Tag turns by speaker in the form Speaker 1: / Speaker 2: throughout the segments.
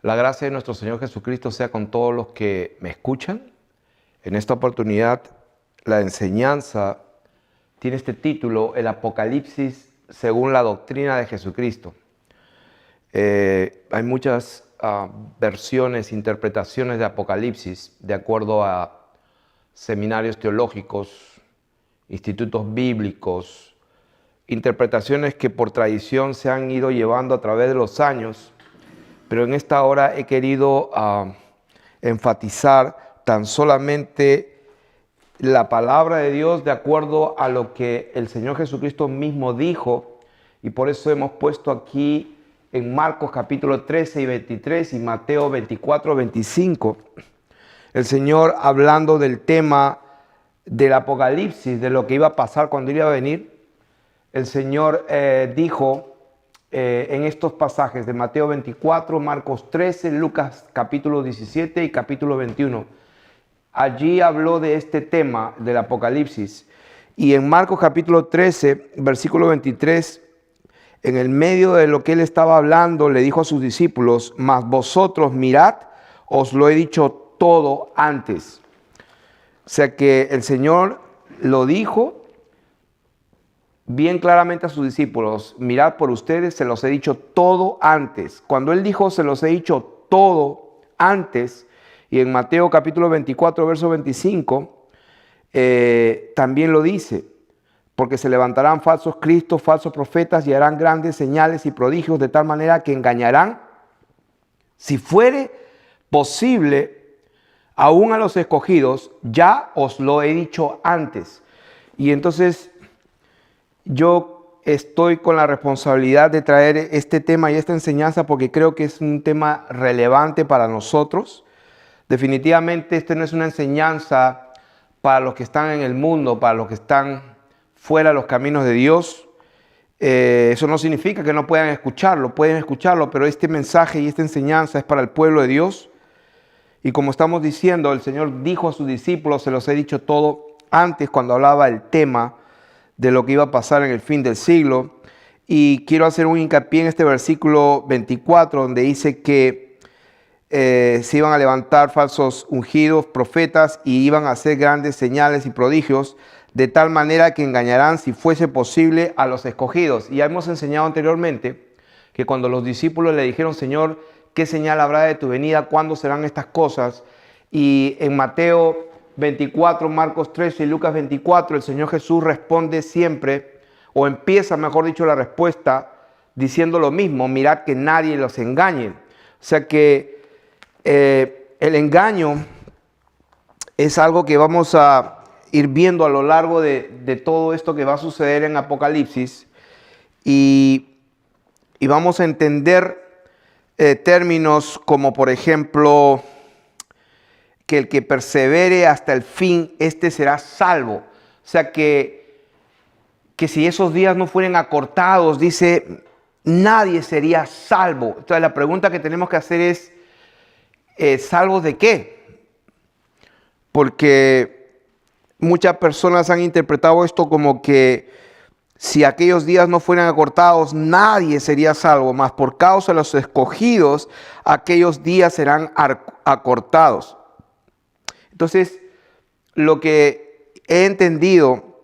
Speaker 1: La gracia de nuestro Señor Jesucristo sea con todos los que me escuchan. En esta oportunidad, la enseñanza tiene este título, el Apocalipsis según la doctrina de Jesucristo. Hay muchas versiones, interpretaciones de Apocalipsis, de acuerdo a seminarios teológicos, institutos bíblicos, interpretaciones que por tradición se han ido llevando a través de los años. Pero en esta hora he querido enfatizar tan solamente la palabra de Dios de acuerdo a lo que el Señor Jesucristo mismo dijo, y por eso hemos puesto aquí en Marcos capítulo 13 y 23 y Mateo 24, 25, el Señor hablando del tema del Apocalipsis, de lo que iba a pasar cuando iba a venir. El Señor dijo en estos pasajes de Mateo 24, Marcos 13, Lucas capítulo 17 y capítulo 21. Allí habló de este tema del Apocalipsis. Y en Marcos capítulo 13, versículo 23, en el medio de lo que él estaba hablando, le dijo a sus discípulos: mas vosotros mirad, os lo he dicho todo antes. O sea que el Señor lo dijo bien claramente a sus discípulos: mirad por ustedes, se los he dicho todo antes. Cuando él dijo se los he dicho todo antes, y en Mateo capítulo 24, verso 25, también lo dice: porque se levantarán falsos cristos, falsos profetas, y harán grandes señales y prodigios, de tal manera que engañarán, si fuere posible, aún a los escogidos. Ya os lo he dicho antes. Y entonces yo estoy con la responsabilidad de traer este tema y esta enseñanza porque creo que es un tema relevante para nosotros. Definitivamente esta no es una enseñanza para los que están en el mundo, para los que están fuera de los caminos de Dios. Eso no significa que no puedan escucharlo, pueden escucharlo, pero este mensaje y esta enseñanza es para el pueblo de Dios. Y como estamos diciendo, el Señor dijo a sus discípulos, se los he dicho todo antes, cuando hablaba del tema de lo que iba a pasar en el fin del siglo. Y quiero hacer un hincapié en este versículo 24, donde dice que se iban a levantar falsos ungidos, profetas, y iban a hacer grandes señales y prodigios, de tal manera que engañarán, si fuese posible, a los escogidos. Y ya hemos enseñado anteriormente que cuando los discípulos le dijeron: Señor, ¿qué señal habrá de tu venida? ¿Cuándo serán estas cosas? Y en Mateo 24, Marcos 13 y Lucas 24, el Señor Jesús responde siempre, o empieza, mejor dicho, la respuesta diciendo lo mismo: mirad que nadie los engañe. O sea que el engaño es algo que vamos a ir viendo a lo largo de todo esto que va a suceder en Apocalipsis, y vamos a entender términos como, por ejemplo, que el que persevere hasta el fin, este será salvo. O sea que si esos días no fueran acortados, dice, nadie sería salvo. Entonces la pregunta que tenemos que hacer es, ¿salvos de qué? Porque muchas personas han interpretado esto como que si aquellos días no fueran acortados, nadie sería salvo, mas por causa de los escogidos, aquellos días serán acortados. Entonces, lo que he entendido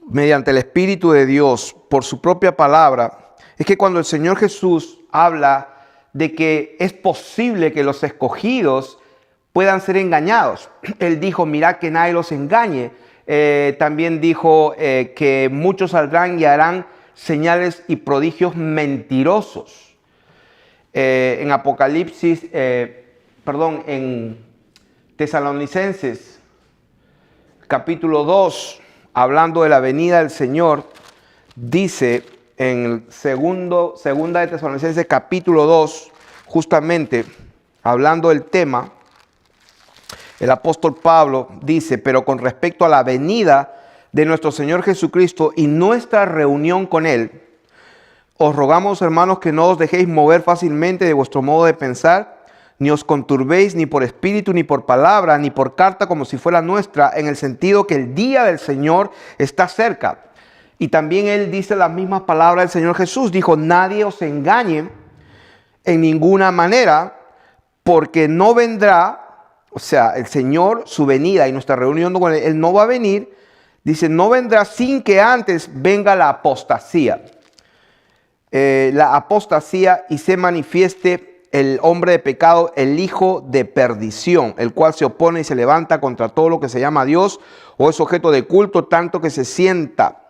Speaker 1: mediante el Espíritu de Dios, por su propia palabra, es que cuando el Señor Jesús habla de que es posible que los escogidos puedan ser engañados, Él dijo: mirad que nadie los engañe. También dijo que muchos saldrán y harán señales y prodigios mentirosos. En Apocalipsis, en Tesalonicenses capítulo 2, hablando de la venida del Señor, dice en segunda de Tesalonicenses capítulo 2, justamente hablando del tema, el apóstol Pablo dice: pero con respecto a la venida de nuestro Señor Jesucristo y nuestra reunión con Él, os rogamos, hermanos, que no os dejéis mover fácilmente de vuestro modo de pensar, ni os conturbéis ni por espíritu, ni por palabra, ni por carta como si fuera nuestra, en el sentido que el día del Señor está cerca. Y también él dice las mismas palabras del Señor Jesús. Dijo: nadie os engañe, en ninguna manera, porque no vendrá, o sea, el Señor, su venida y nuestra reunión con Él no va a venir, dice, no vendrá sin que antes venga la apostasía. La apostasía y se manifieste el hombre de pecado, el hijo de perdición, el cual se opone y se levanta contra todo lo que se llama Dios o es objeto de culto, tanto que se sienta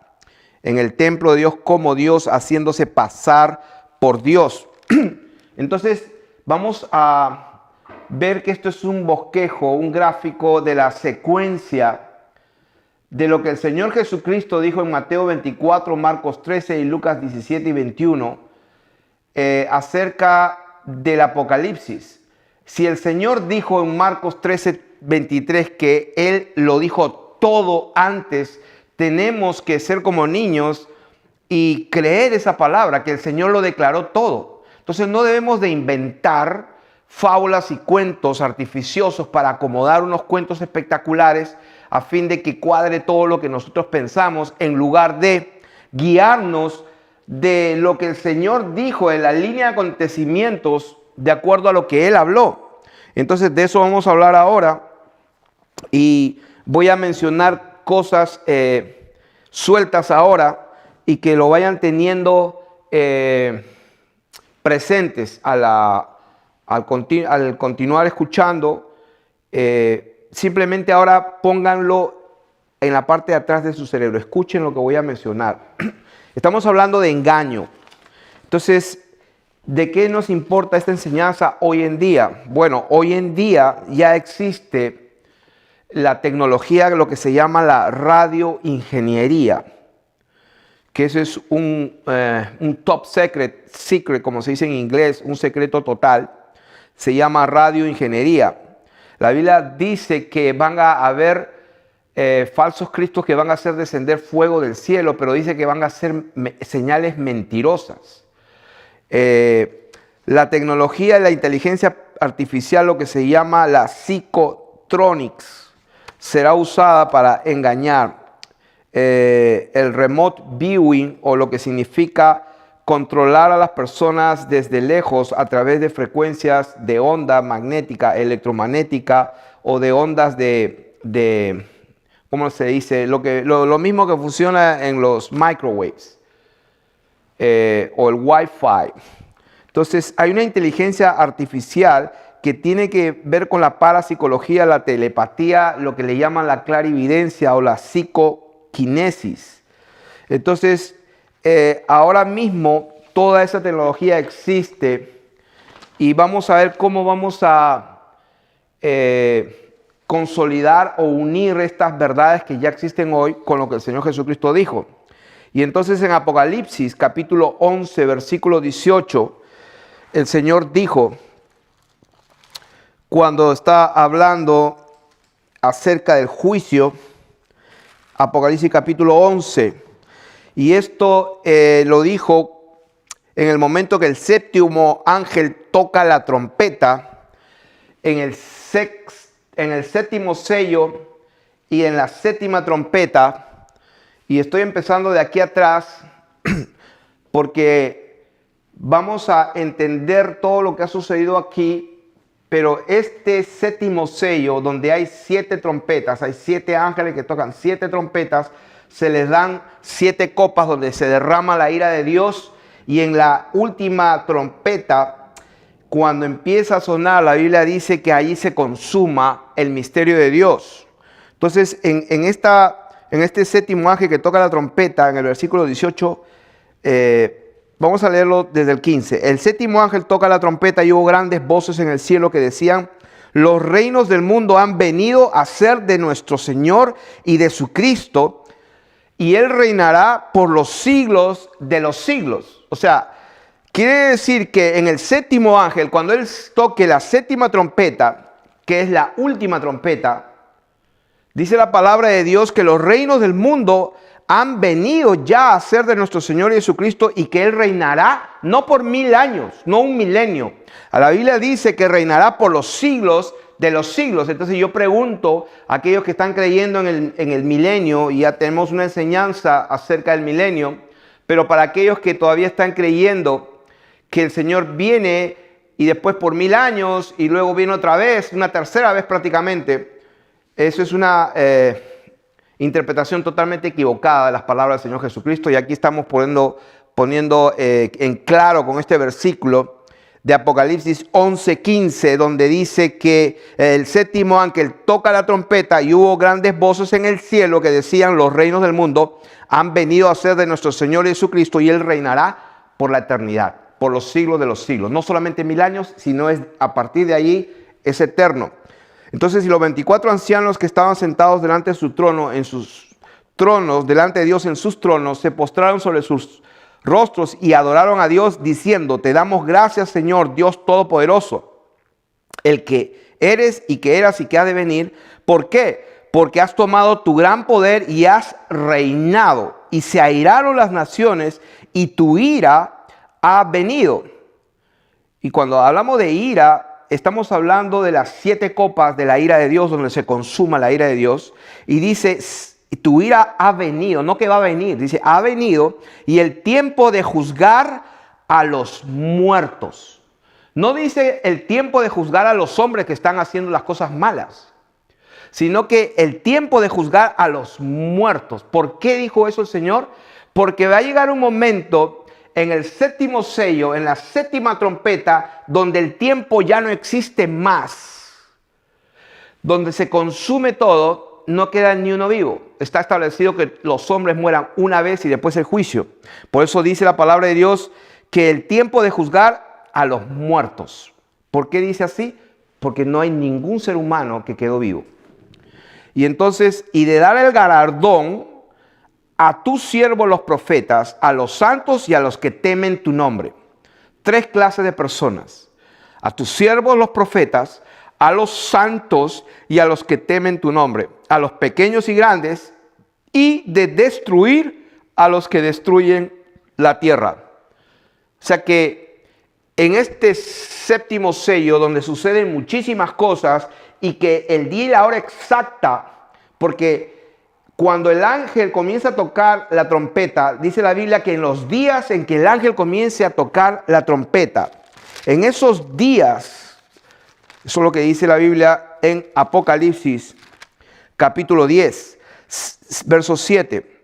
Speaker 1: en el templo de Dios como Dios, haciéndose pasar por Dios. Entonces vamos a ver que esto es un bosquejo, un gráfico de la secuencia de lo que el Señor Jesucristo dijo en Mateo 24, Marcos 13 y Lucas 17 y 21 acerca del Apocalipsis. Si el Señor dijo en Marcos 13, 23 que Él lo dijo todo antes, tenemos que ser como niños y creer esa palabra, que el Señor lo declaró todo. Entonces no debemos de inventar fábulas y cuentos artificiosos para acomodar unos cuentos espectaculares a fin de que cuadre todo lo que nosotros pensamos, en lugar de guiarnos de lo que el Señor dijo en la línea de acontecimientos de acuerdo a lo que Él habló. Entonces de eso vamos a hablar ahora y voy a mencionar cosas sueltas ahora y que lo vayan teniendo presentes al continuar escuchando. Simplemente ahora pónganlo en la parte de atrás de su cerebro. Escuchen lo que voy a mencionar. Estamos hablando de engaño. Entonces, ¿de qué nos importa esta enseñanza hoy en día? Bueno, hoy en día ya existe la tecnología, lo que se llama la radioingeniería, que eso es un top secret, como se dice en inglés, un secreto total. Se llama radioingeniería. La Biblia dice que van a haber falsos cristos que van a hacer descender fuego del cielo, pero dice que van a ser señales mentirosas. La tecnología y la inteligencia artificial, lo que se llama la psychotronics, será usada para engañar. El remote viewing, o lo que significa controlar a las personas desde lejos a través de frecuencias de onda magnética, electromagnética o de ondas de ¿cómo se dice? Lo mismo que funciona en los microwaves o el Wi-Fi. Entonces hay una inteligencia artificial que tiene que ver con la parapsicología, la telepatía, lo que le llaman la clarividencia o la psicoquinesis. Entonces, ahora mismo toda esa tecnología existe y vamos a ver cómo vamos a consolidar o unir estas verdades que ya existen hoy con lo que el Señor Jesucristo dijo. Y entonces en Apocalipsis capítulo 11 versículo 18 el Señor dijo, cuando está hablando acerca del juicio, Apocalipsis capítulo 11, y esto lo dijo en el momento que el séptimo ángel toca la trompeta, en el séptimo sello y en la séptima trompeta. Y estoy empezando de aquí atrás porque vamos a entender todo lo que ha sucedido aquí. Pero este séptimo sello, donde hay 7 trompetas, hay 7 ángeles que tocan 7 trompetas, se les dan 7 copas donde se derrama la ira de Dios. Y en la última trompeta, cuando empieza a sonar, la Biblia dice que allí se consuma el misterio de Dios. Entonces, en este séptimo ángel que toca la trompeta, en el versículo 18, vamos a leerlo desde el 15. El séptimo ángel toca la trompeta y hubo grandes voces en el cielo que decían, los reinos del mundo han venido a ser de nuestro Señor y de su Cristo, y Él reinará por los siglos de los siglos. O sea, quiere decir que en el séptimo ángel, cuando Él toque la séptima trompeta, que es la última trompeta, dice la palabra de Dios que los reinos del mundo han venido ya a ser de nuestro Señor Jesucristo y que Él reinará no por 1000 años, no un milenio. A la Biblia dice que reinará por los siglos de los siglos. Entonces yo pregunto a aquellos que están creyendo en el milenio, y ya tenemos una enseñanza acerca del milenio, pero para aquellos que todavía están creyendo que el Señor viene y después por 1000 años y luego viene otra vez, una tercera vez prácticamente. Eso es una interpretación totalmente equivocada de las palabras del Señor Jesucristo, y aquí estamos poniendo en claro con este versículo de Apocalipsis 11:15, donde dice que el séptimo ángel toca la trompeta y hubo grandes voces en el cielo que decían: los reinos del mundo han venido a ser de nuestro Señor Jesucristo, y Él reinará por la eternidad, por los siglos de los siglos. No solamente 1000 años, sino a partir de allí es eterno. Entonces, si los 24 ancianos que estaban sentados delante de su trono, en sus tronos, delante de Dios en sus tronos, se postraron sobre sus rostros y adoraron a Dios diciendo: te damos gracias, Señor Dios Todopoderoso, el que eres y que eras y que has de venir. ¿Por qué? Porque has tomado tu gran poder y has reinado, y se airaron las naciones y tu ira ha venido. Y cuando hablamos de ira, estamos hablando de las 7 copas de la ira de Dios, donde se consuma la ira de Dios. Y dice: tu ira ha venido, no que va a venir, dice ha venido, y el tiempo de juzgar a los muertos. No dice el tiempo de juzgar a los hombres que están haciendo las cosas malas, sino que el tiempo de juzgar a los muertos. ¿Por qué dijo eso el Señor? Porque va a llegar un momento en el séptimo sello, en la séptima trompeta, donde el tiempo ya no existe más, donde se consume todo, no queda ni uno vivo. Está establecido que los hombres mueran una vez y después el juicio. Por eso dice la palabra de Dios que el tiempo de juzgar a los muertos. ¿Por qué dice así? Porque no hay ningún ser humano que quedó vivo. Y entonces, y de dar el galardón a tus siervos los profetas, a los santos y a los que temen tu nombre. 3 clases de personas: a tus siervos los profetas, a los santos y a los que temen tu nombre, a los pequeños y grandes, y de destruir a los que destruyen la tierra. O sea que en este séptimo sello, donde suceden muchísimas cosas, y que el día y la hora exacta, porque cuando el ángel comienza a tocar la trompeta, dice la Biblia que en los días en que el ángel comience a tocar la trompeta, en esos días, eso es lo que dice la Biblia en Apocalipsis capítulo 10, verso 7.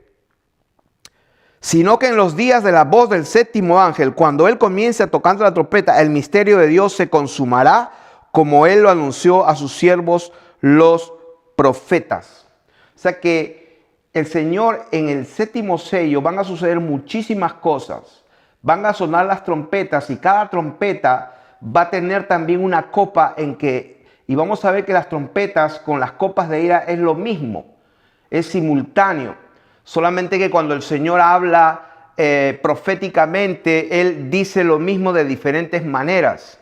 Speaker 1: Sino que en los días de la voz del séptimo ángel, cuando él comience a tocar la trompeta, el misterio de Dios se consumará, como él lo anunció a sus siervos los profetas. O sea que el Señor, en el séptimo sello van a suceder muchísimas cosas. Van a sonar las trompetas, y cada trompeta va a tener también una copa y vamos a ver que las trompetas con las copas de ira es lo mismo, es simultáneo. Solamente que cuando el Señor habla proféticamente, Él dice lo mismo de diferentes maneras.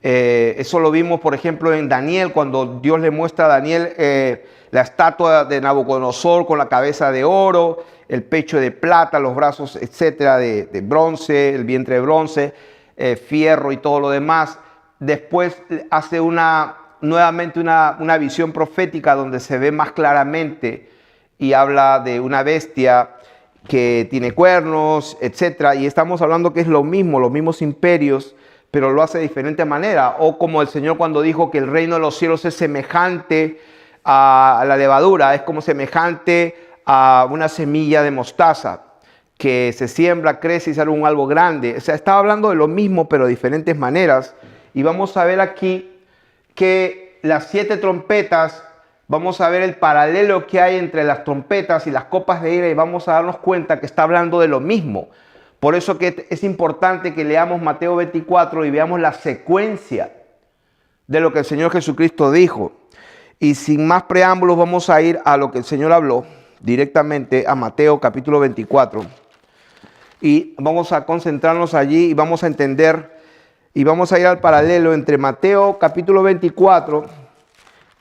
Speaker 1: Eso lo vimos, por ejemplo, en Daniel, cuando Dios le muestra a Daniel la estatua de Nabucodonosor con la cabeza de oro, el pecho de plata, los brazos, etcétera, de bronce, el vientre de bronce, fierro y todo lo demás. Después hace nuevamente una visión profética donde se ve más claramente y habla de una bestia que tiene cuernos, etcétera. Y estamos hablando que es lo mismo, los mismos imperios, pero lo hace de diferente manera. O como el Señor cuando dijo que el reino de los cielos es semejante a la levadura, es como semejante a una semilla de mostaza que se siembra, crece y sale un árbol grande. O sea, estaba hablando de lo mismo, pero de diferentes maneras. Y vamos a ver aquí que las 7 trompetas, vamos a ver el paralelo que hay entre las trompetas y las copas de ira, y vamos a darnos cuenta que está hablando de lo mismo. Por eso que es importante que leamos Mateo 24 y veamos la secuencia de lo que el Señor Jesucristo dijo. Y sin más preámbulos vamos a ir a lo que el Señor habló directamente, a Mateo capítulo 24. Y vamos a concentrarnos allí y vamos a entender y vamos a ir al paralelo entre Mateo capítulo 24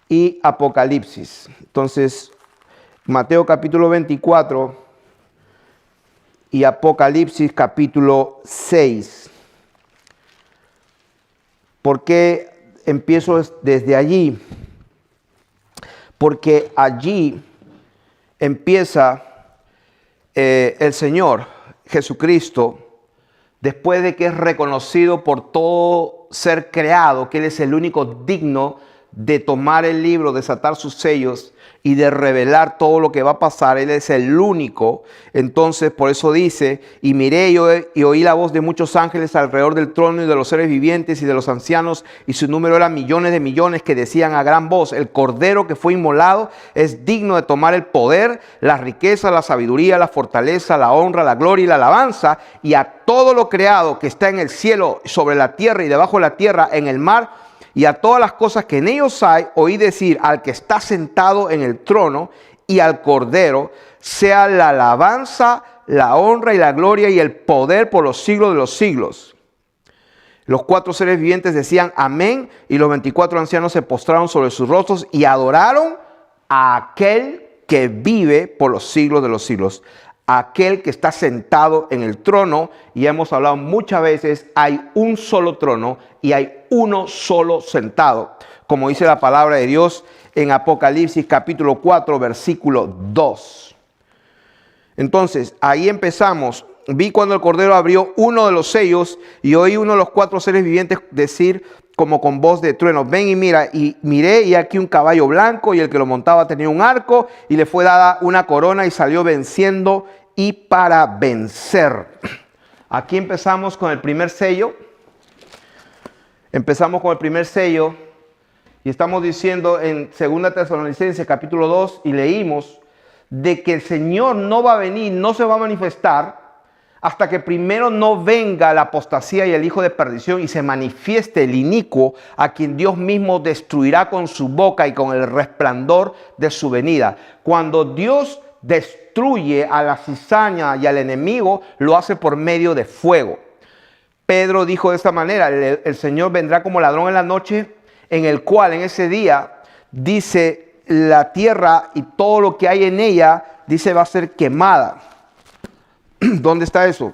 Speaker 1: y Apocalipsis. Entonces, Mateo capítulo 24 y Apocalipsis capítulo 6. ¿Por qué empiezo desde allí? Porque allí empieza el Señor Jesucristo, después de que es reconocido por todo ser creado, que Él es el único digno de tomar el libro, desatar sus sellos y de revelar todo lo que va a pasar. Él es el único. Entonces, por eso dice, y miré y oí la voz de muchos ángeles alrededor del trono y de los seres vivientes y de los ancianos, y su número era millones de millones, que decían a gran voz: el cordero que fue inmolado es digno de tomar el poder, la riqueza, la sabiduría, la fortaleza, la honra, la gloria y la alabanza. Y a todo lo creado que está en el cielo, sobre la tierra y debajo de la tierra, en el mar, y a todas las cosas que en ellos hay, oí decir al que está sentado en el trono y al Cordero, sea la alabanza, la honra y la gloria y el poder por los siglos de los siglos. Los 4 seres vivientes decían amén, y los 24 ancianos se postraron sobre sus rostros y adoraron a aquel que vive por los siglos de los siglos. Aquel que está sentado en el trono. Y hemos hablado muchas veces, hay un solo trono y hay uno solo sentado, como dice la palabra de Dios en Apocalipsis capítulo 4 versículo 2. Entonces ahí empezamos. Vi cuando el Cordero abrió uno de los sellos, y oí uno de los 4 seres vivientes decir como con voz de trueno: ven y mira. Y miré, y aquí un caballo blanco, y el que lo montaba tenía un arco, y le fue dada una corona, y salió venciendo y para vencer. Aquí empezamos con el primer sello. Empezamos con el primer sello, y estamos diciendo en 2 Tesalonicenses capítulo 2, y leímos de que el Señor no va a venir, no se va a manifestar hasta que primero no venga la apostasía y el hijo de perdición y se manifieste el inicuo, a quien Dios mismo destruirá con su boca y con el resplandor de su venida. Cuando Dios destruye a la cizaña y al enemigo, lo hace por medio de fuego. Pedro dijo de esta manera: el Señor vendrá como ladrón en la noche, en el cual en ese día, dice, la tierra y todo lo que hay en ella, dice, va a ser quemada. ¿Dónde está eso?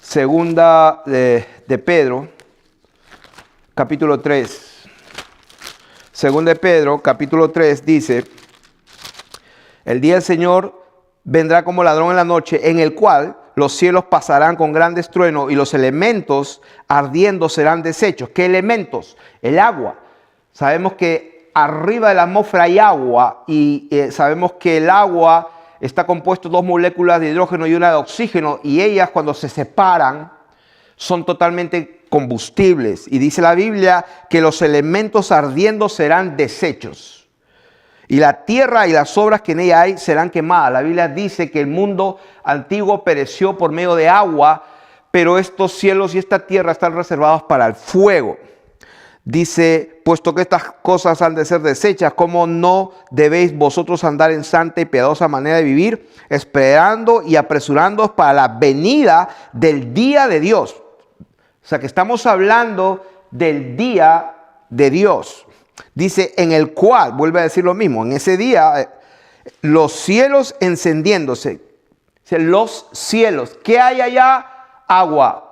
Speaker 1: Segunda de Pedro, capítulo 3. Segunda de Pedro, capítulo 3, dice: el día del Señor vendrá como ladrón en la noche, en el cual los cielos pasarán con grandes truenos y los elementos ardiendo serán deshechos. ¿Qué elementos? El agua. Sabemos que arriba de la atmósfera hay agua, y sabemos que el agua está compuesto de 2 moléculas de hidrógeno y una de oxígeno, y ellas, cuando se separan, son totalmente combustibles. Y dice la Biblia que los elementos ardiendo serán deshechos, y la tierra y las obras que en ella hay serán quemadas. La Biblia dice que el mundo antiguo pereció por medio de agua, pero estos cielos y esta tierra están reservados para el fuego. Dice: puesto que estas cosas han de ser deshechas, ¿cómo no debéis vosotros andar en santa y piadosa manera de vivir, esperando y apresurándoos para la venida del día de Dios? O sea que estamos hablando del día de Dios. Dice: en el cual, vuelve a decir lo mismo, en ese día, los cielos encendiéndose. Dice, los cielos. ¿Qué hay allá? Agua.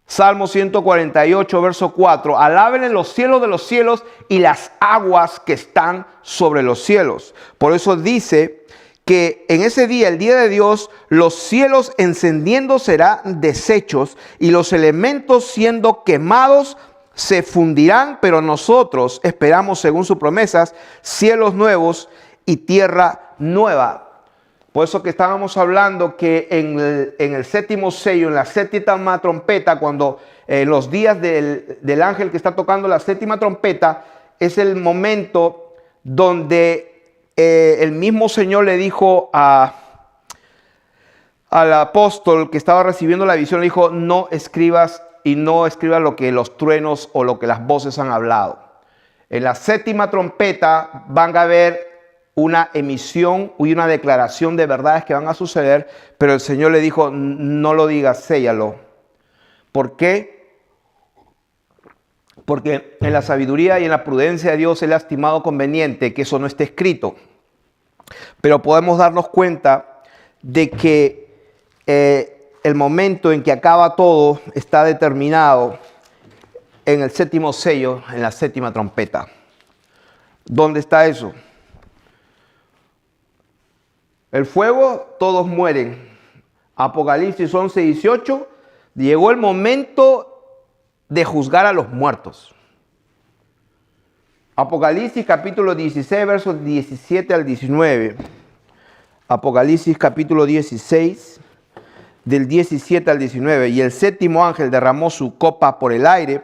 Speaker 1: Salmo 148, verso 4. Alaben en los cielos de los cielos y las aguas que están sobre los cielos. Por eso dice que en ese día, el día de Dios, los cielos encendiendo serán deshechos y los elementos siendo quemados se fundirán, pero nosotros esperamos, según sus promesas, cielos nuevos y tierra nueva. Por eso que estábamos hablando que en el séptimo sello, en la séptima trompeta, cuando en los días del ángel que está tocando la séptima trompeta, es el momento donde el mismo Señor le dijo al apóstol que estaba recibiendo la visión, le dijo: no escribas lo que los truenos o lo que las voces han hablado. En la séptima trompeta van a ver una emisión y una declaración de verdades que van a suceder, pero el Señor le dijo: no lo digas, séllalo. ¿Por qué? Porque en la sabiduría y en la prudencia de Dios Él ha estimado conveniente que eso no esté escrito. Pero podemos darnos cuenta de que el momento en que acaba todo está determinado en el séptimo sello, en la séptima trompeta. ¿Dónde está eso? El fuego, todos mueren. Apocalipsis 11, 18. Llegó el momento de juzgar a los muertos. Apocalipsis capítulo 16, versos 17 al 19. Apocalipsis capítulo 16, del 17 al 19. Y el séptimo ángel derramó su copa por el aire,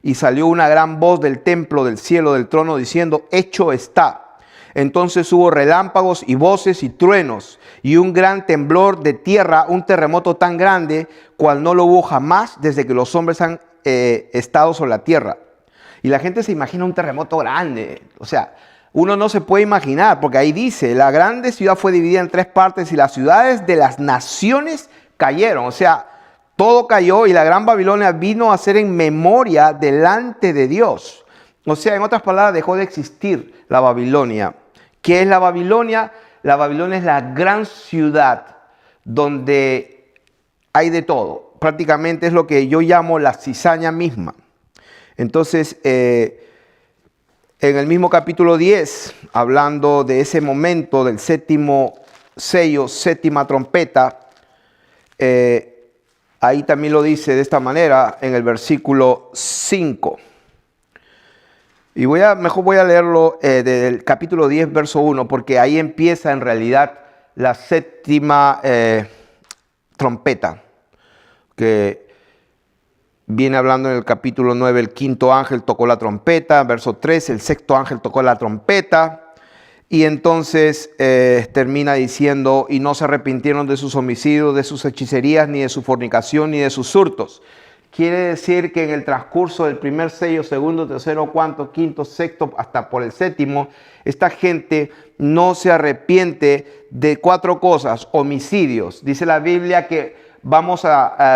Speaker 1: y salió una gran voz del templo, del cielo, del trono, diciendo: hecho está. Entonces hubo relámpagos y voces y truenos, y un gran temblor de tierra, un terremoto tan grande, cual no lo hubo jamás desde que los hombres han estado sobre la tierra. Y la gente se imagina un terremoto grande. O sea, uno no se puede imaginar, porque ahí dice: la grande ciudad fue dividida en 3 partes y las ciudades de las naciones cayeron. O sea, todo cayó y la gran Babilonia vino a ser en memoria delante de Dios. O sea, en otras palabras, dejó de existir la Babilonia. ¿Qué es la Babilonia? La Babilonia es la gran ciudad donde hay de todo. Prácticamente es lo que yo llamo la cizaña misma. Entonces, en el mismo capítulo 10, hablando de ese momento del séptimo sello, séptima trompeta, ahí también lo dice de esta manera en el versículo 5. Y mejor voy a leerlo del capítulo 10, verso 1, porque ahí empieza en realidad la séptima trompeta, que viene hablando en el capítulo 9, el quinto ángel tocó la trompeta, verso 3, el sexto ángel tocó la trompeta, y entonces termina diciendo: y no se arrepintieron de sus homicidios, de sus hechicerías, ni de su fornicación, ni de sus hurtos. Quiere decir que en el transcurso del primer sello, segundo, tercero, cuarto, quinto, sexto, hasta por el séptimo, esta gente no se arrepiente de 4 cosas: homicidios. Dice la Biblia que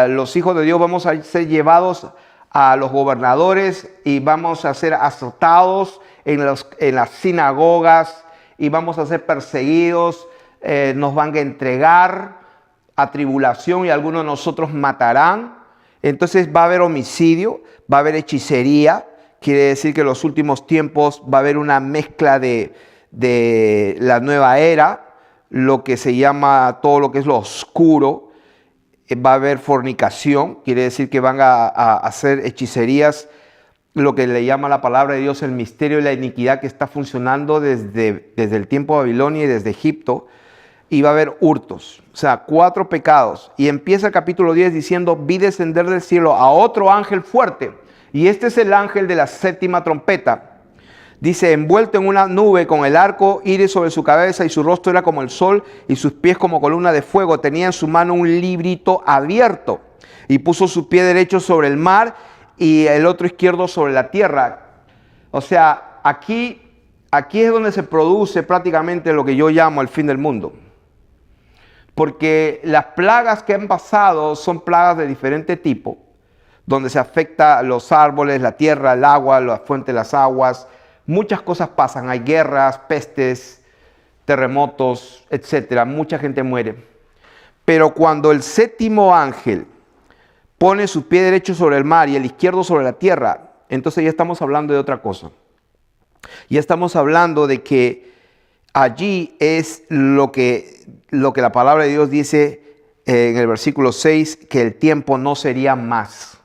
Speaker 1: los hijos de Dios vamos a ser llevados a los gobernadores y vamos a ser azotados en las sinagogas y vamos a ser perseguidos, nos van a entregar a tribulación y algunos de nosotros matarán. Entonces va a haber homicidio, va a haber hechicería. Quiere decir que en los últimos tiempos va a haber una mezcla de la nueva era, lo que se llama todo lo que es lo oscuro. Va a haber fornicación, quiere decir que van a hacer hechicerías, lo que le llama la palabra de Dios el misterio de la iniquidad, que está funcionando desde el tiempo de Babilonia y desde Egipto. Y va a haber hurtos, o sea, 4 pecados. Y empieza el capítulo 10 diciendo: vi descender del cielo a otro ángel fuerte. Y este es el ángel de la séptima trompeta. Dice: envuelto en una nube con el arco iris sobre su cabeza, y su rostro era como el sol y sus pies como columna de fuego. Tenía en su mano un librito abierto, y puso su pie derecho sobre el mar y el otro izquierdo sobre la tierra. O sea, aquí es donde se produce prácticamente lo que yo llamo el fin del mundo. Porque las plagas que han pasado son plagas de diferente tipo, donde se afecta los árboles, la tierra, el agua, la fuente de las aguas. Muchas cosas pasan, hay guerras, pestes, terremotos, etcétera. Mucha gente muere. Pero cuando el séptimo ángel pone su pie derecho sobre el mar y el izquierdo sobre la tierra, entonces ya estamos hablando de otra cosa. Ya estamos hablando de que allí es lo que la palabra de Dios dice en el versículo 6, que el tiempo no sería más.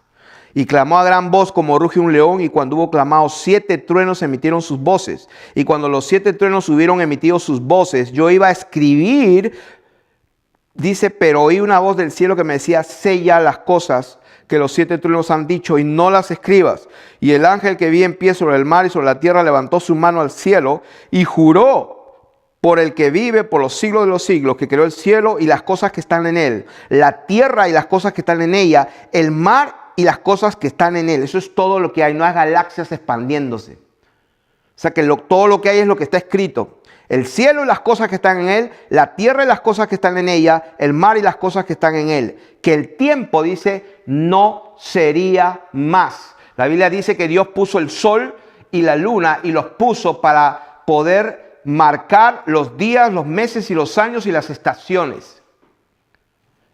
Speaker 1: Y clamó a gran voz como ruge un león, y cuando hubo clamado 7 truenos emitieron sus voces. Y cuando los 7 truenos hubieron emitido sus voces, yo iba a escribir, dice, pero oí una voz del cielo que me decía: sella las cosas que los 7 truenos han dicho y no las escribas. Y el ángel que vi en pie sobre el mar y sobre la tierra levantó su mano al cielo y juró por el que vive por los siglos de los siglos, que creó el cielo y las cosas que están en él, la tierra y las cosas que están en ella, el mar y las cosas que están en él. Eso es todo lo que hay, no hay galaxias expandiéndose. O sea que todo lo que hay es lo que está escrito. El cielo y las cosas que están en él, la tierra y las cosas que están en ella, el mar y las cosas que están en él. Que el tiempo, dice, no sería más. La Biblia dice que Dios puso el sol y la luna y los puso para poder marcar los días, los meses y los años y las estaciones.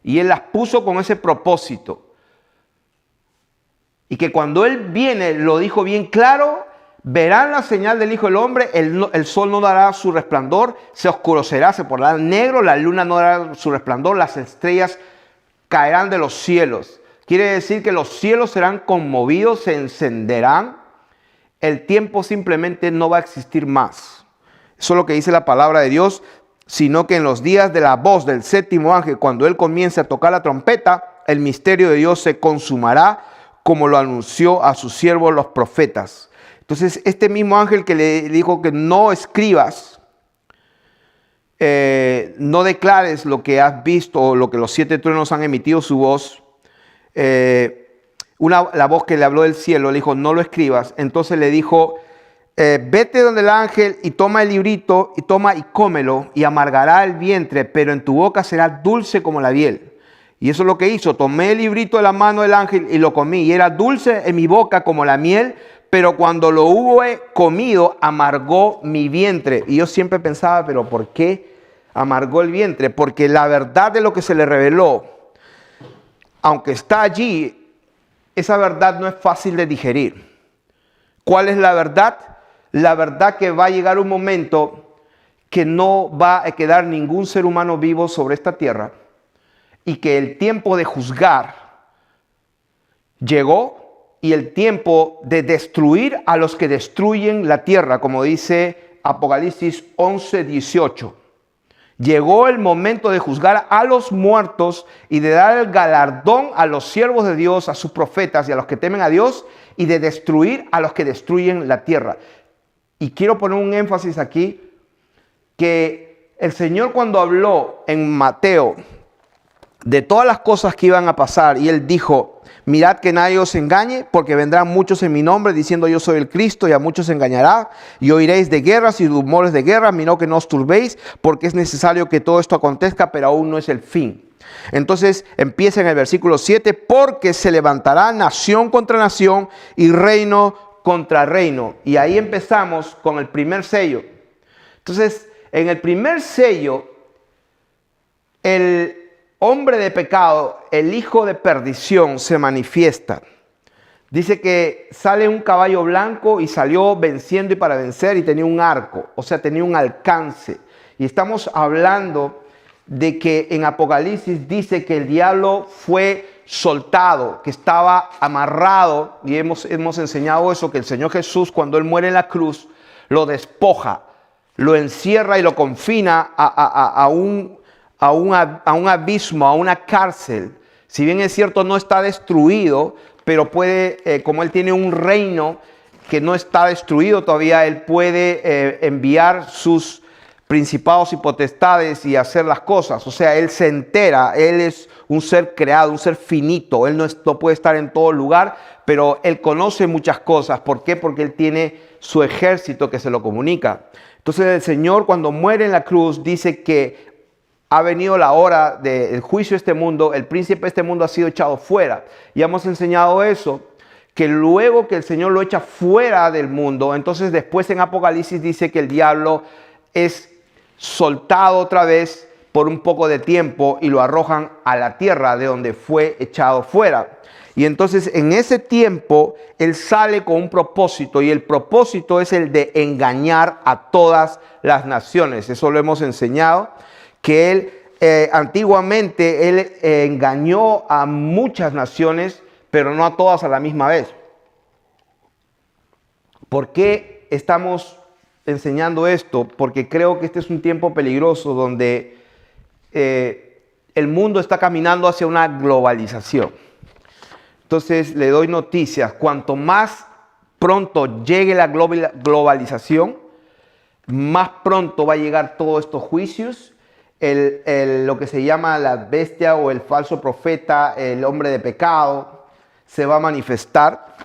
Speaker 1: Y Él las puso con ese propósito. Y que cuando Él viene, lo dijo bien claro: verán la señal del Hijo del Hombre, el sol no dará su resplandor, se oscurecerá, se pondrá negro, la luna no dará su resplandor, las estrellas caerán de los cielos. Quiere decir que los cielos serán conmovidos, se encenderán. El tiempo simplemente no va a existir más. Eso es lo que dice la palabra de Dios, sino que en los días de la voz del séptimo ángel, cuando él comience a tocar la trompeta, el misterio de Dios se consumará, como lo anunció a sus siervos los profetas. Entonces, este mismo ángel que le dijo que no escribas, no declares lo que has visto o lo que los 7 truenos han emitido su voz, la voz que le habló del cielo, le dijo, no lo escribas. Entonces le dijo, vete donde el ángel y toma el librito y toma y cómelo y amargará el vientre, pero en tu boca será dulce como la miel. Y eso es lo que hizo. Tomé el librito de la mano del ángel y lo comí. Y era dulce en mi boca como la miel, pero cuando lo hube comido, amargó mi vientre. Y yo siempre pensaba, pero ¿por qué amargó el vientre? Porque la verdad de lo que se le reveló, aunque está allí, esa verdad no es fácil de digerir. ¿Cuál es la verdad? La verdad que va a llegar un momento que no va a quedar ningún ser humano vivo sobre esta tierra y que el tiempo de juzgar llegó y el tiempo de destruir a los que destruyen la tierra, como dice Apocalipsis 11:18. Llegó el momento de juzgar a los muertos y de dar el galardón a los siervos de Dios, a sus profetas y a los que temen a Dios, y de destruir a los que destruyen la tierra. Y quiero poner un énfasis aquí, que el Señor cuando habló en Mateo de todas las cosas que iban a pasar, y Él dijo, mirad que nadie os engañe, porque vendrán muchos en mi nombre diciendo yo soy el Cristo, y a muchos engañará, y oiréis de guerras y rumores de guerra, mirad que no os turbéis, porque es necesario que todo esto acontezca, pero aún no es el fin. Entonces empieza en el versículo 7, porque se levantará nación contra nación y reino contra reino. Y ahí empezamos con el primer sello. Entonces, en el primer sello, el hombre de pecado, el hijo de perdición, se manifiesta. Dice que sale un caballo blanco y salió venciendo y para vencer y tenía un arco, o sea, tenía un alcance. Y estamos hablando de que en Apocalipsis dice que el diablo fue soltado, que estaba amarrado, y hemos enseñado eso, que el Señor Jesús cuando Él muere en la cruz, lo despoja, lo encierra y lo confina a un abismo, a una cárcel. Si bien es cierto no está destruido, pero puede, como Él tiene un reino que no está destruido todavía, Él puede enviar sus principados y potestades y hacer las cosas. O sea, Él se entera, Él es un ser creado, un ser finito. Él no puede estar en todo lugar, pero Él conoce muchas cosas. ¿Por qué? Porque Él tiene su ejército que se lo comunica. Entonces el Señor cuando muere en la cruz dice que ha venido la hora del juicio de este mundo, el príncipe de este mundo ha sido echado fuera. Y hemos enseñado eso, que luego que el Señor lo echa fuera del mundo, entonces después en Apocalipsis dice que el diablo es soltado otra vez por un poco de tiempo y lo arrojan a la tierra de donde fue echado fuera. Y entonces en ese tiempo él sale con un propósito, y el propósito es el de engañar a todas las naciones. Eso lo hemos enseñado, que él antiguamente él engañó a muchas naciones, pero no a todas a la misma vez. ¿Por qué estamos enseñando esto? Porque creo que este es un tiempo peligroso donde el mundo está caminando hacia una globalización. Entonces le doy noticias: cuanto más pronto llegue la globalización, más pronto va a llegar todos estos juicios. Lo que se llama la bestia o el falso profeta, el hombre de pecado, se va a manifestar.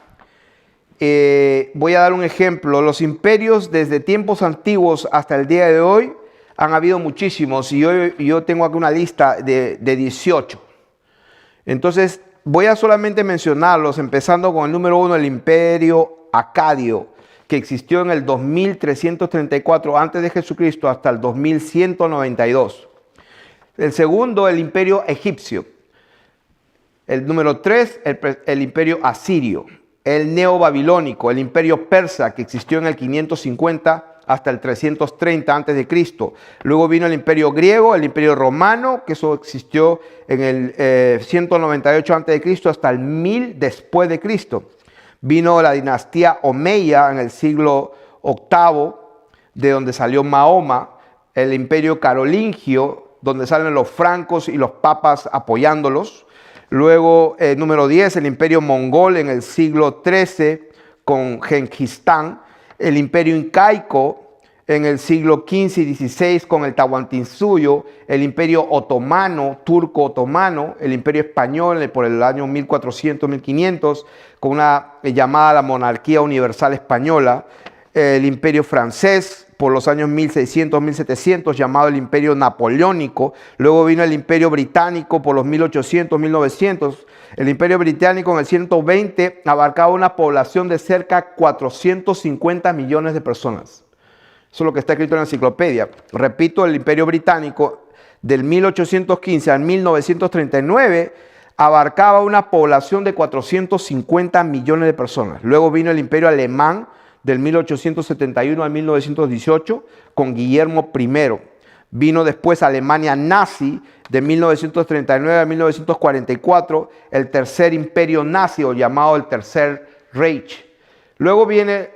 Speaker 1: Voy a dar un ejemplo. Los imperios desde tiempos antiguos hasta el día de hoy han habido muchísimos, y yo tengo aquí una lista de 18. Entonces voy a solamente mencionarlos, empezando con el número 1, el imperio acadio, que existió en el 2334 antes de Jesucristo hasta el 2192. El segundo, el imperio egipcio. El número 3, el imperio asirio. El neobabilónico, el imperio persa, que existió en el 550 hasta el 330 a.C. Luego vino el imperio griego, el imperio romano, que eso existió en el 198 a.C. hasta el 1000 después de Cristo. Vino la dinastía Omeya en el siglo VIII, de donde salió Mahoma, el imperio carolingio, donde salen los francos y los papas apoyándolos. Luego, número 10, el imperio mongol en el siglo XIII con Genghis Khan. El imperio incaico en el siglo XV y XVI con el Tahuantinsuyo. El imperio otomano, turco-otomano. El imperio español por el año 1400-1500 con una llamada la monarquía universal española. El imperio francés por los años 1600-1700, llamado el imperio napoleónico. Luego vino el imperio británico por los 1800-1900. El imperio británico en el 120 abarcaba una población de cerca de 450 millones de personas. Eso es lo que está escrito en la enciclopedia. Repito, el imperio británico del 1815 al 1939 abarcaba una población de 450 millones de personas. Luego vino el imperio alemán del 1871 al 1918 con Guillermo I. Vino después Alemania nazi de 1939 a 1944, el tercer imperio nazi o llamado el Tercer Reich. Luego viene,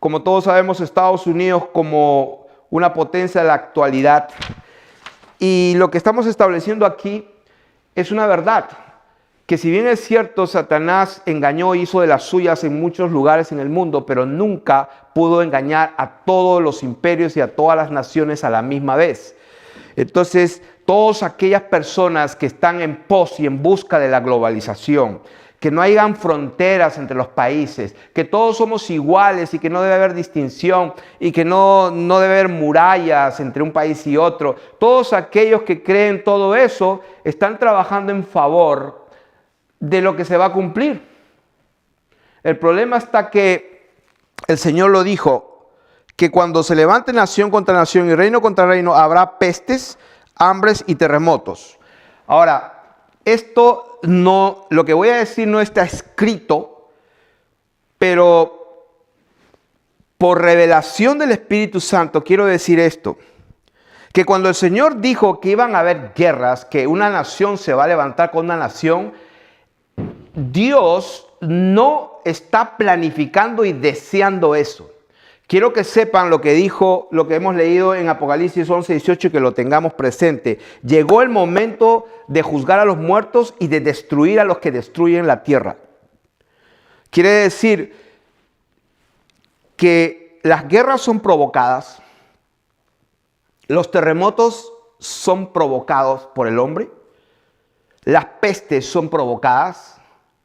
Speaker 1: como todos sabemos, Estados Unidos como una potencia de la actualidad. Y lo que estamos estableciendo aquí es una verdad, que si bien es cierto, Satanás engañó e hizo de las suyas en muchos lugares en el mundo, pero nunca pudo engañar a todos los imperios y a todas las naciones a la misma vez. Entonces, todas aquellas personas que están en pos y en busca de la globalización, que no hayan fronteras entre los países, que todos somos iguales y que no debe haber distinción y que no debe haber murallas entre un país y otro, todos aquellos que creen todo eso están trabajando en favor de lo que se va a cumplir. El problema está que el Señor lo dijo, que cuando se levante nación contra nación y reino contra reino, habrá pestes, hambres y terremotos. Ahora, esto no, lo que voy a decir no está escrito, pero por revelación del Espíritu Santo quiero decir esto, que cuando el Señor dijo que iban a haber guerras, que una nación se va a levantar con una nación, Dios no está planificando y deseando eso. Quiero que sepan lo que dijo, lo que hemos leído en Apocalipsis 11:18 y que lo tengamos presente. Llegó el momento de juzgar a los muertos y de destruir a los que destruyen la tierra. Quiere decir que las guerras son provocadas, los terremotos son provocados por el hombre, las pestes son provocadas,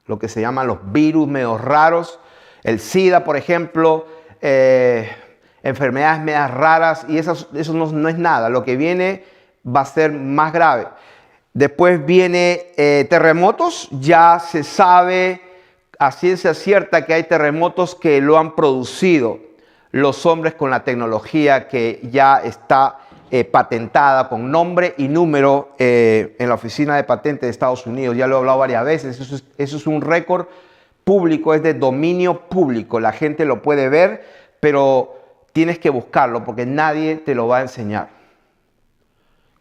Speaker 1: lo que se llaman los virus medio raros, el SIDA, por ejemplo, enfermedades medias raras, y eso no es nada. Lo que viene va a ser más grave. Después viene terremotos. Ya se sabe a ciencia cierta que hay terremotos que lo han producido los hombres con la tecnología que ya está patentada con nombre y número en la oficina de patentes de Estados Unidos. Ya lo he hablado varias veces. Eso es un récord público, es de dominio público. La gente lo puede ver, pero tienes que buscarlo porque nadie te lo va a enseñar.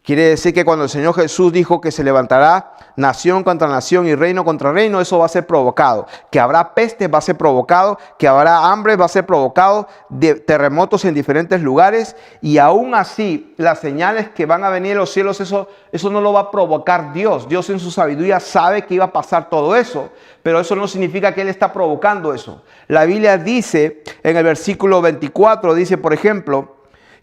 Speaker 1: Quiere decir que cuando el Señor Jesús dijo que se levantará nación contra nación y reino contra reino, eso va a ser provocado. Que habrá pestes va a ser provocado, que habrá hambre va a ser provocado, de terremotos en diferentes lugares, y aún así las señales que van a venir en los cielos, eso no lo va a provocar Dios. Dios en su sabiduría sabe que iba a pasar todo eso, pero eso no significa que Él está provocando eso. La Biblia dice en el versículo 24, dice por ejemplo,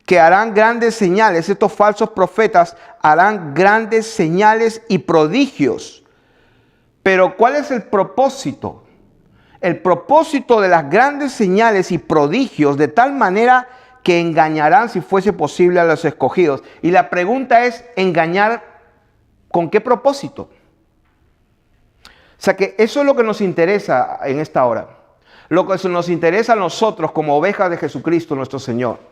Speaker 1: que harán grandes señales. Estos falsos profetas harán grandes señales y prodigios. Pero ¿cuál es el propósito? El propósito de las grandes señales y prodigios, de tal manera que engañarán, si fuese posible, a los escogidos. Y la pregunta es, ¿engañar con qué propósito? O sea que eso es lo que nos interesa en esta hora. Lo que nos interesa a nosotros como ovejas de Jesucristo nuestro Señor.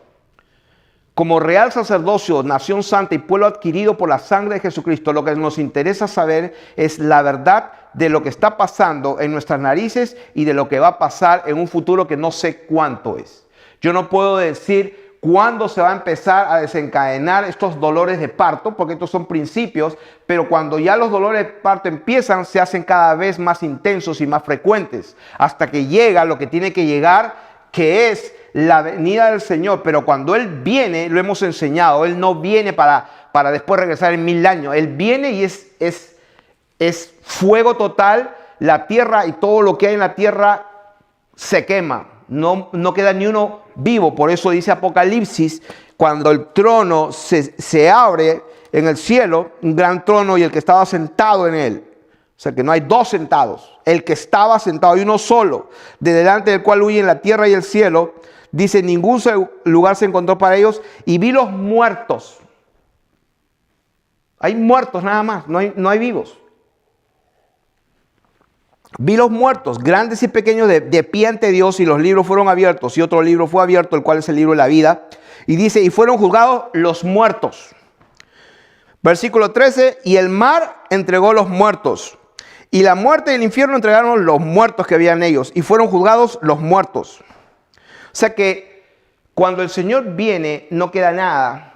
Speaker 1: Como real sacerdocio, nación santa y pueblo adquirido por la sangre de Jesucristo, lo que nos interesa saber es la verdad de lo que está pasando en nuestras narices y de lo que va a pasar en un futuro que no sé cuánto es. Yo no puedo decir cuándo se va a empezar a desencadenar estos dolores de parto, porque estos son principios, pero cuando ya los dolores de parto empiezan, se hacen cada vez más intensos y más frecuentes, hasta que llega lo que tiene que llegar, que es la venida del Señor. Pero cuando Él viene, lo hemos enseñado, Él no viene para después regresar en 1000 años. Él viene y es fuego total. La tierra y todo lo que hay en la tierra se quema. No queda ni uno vivo. Por eso dice Apocalipsis, cuando el trono se abre en el cielo, un gran trono y el que estaba sentado en él. O sea que no hay dos sentados. El que estaba sentado hay uno solo, de delante del cual huyen la tierra y el cielo. Dice, ningún lugar se encontró para ellos. Y vi los muertos. Hay muertos nada más, no hay vivos. Vi los muertos, grandes y pequeños, de pie ante Dios, y los libros fueron abiertos. Y otro libro fue abierto, el cual es el libro de la vida. Y dice, y fueron juzgados los muertos. Versículo 13, y el mar entregó los muertos. Y la muerte y el infierno entregaron los muertos que habían ellos. Y fueron juzgados los muertos. O sea que cuando el Señor viene, no queda nada.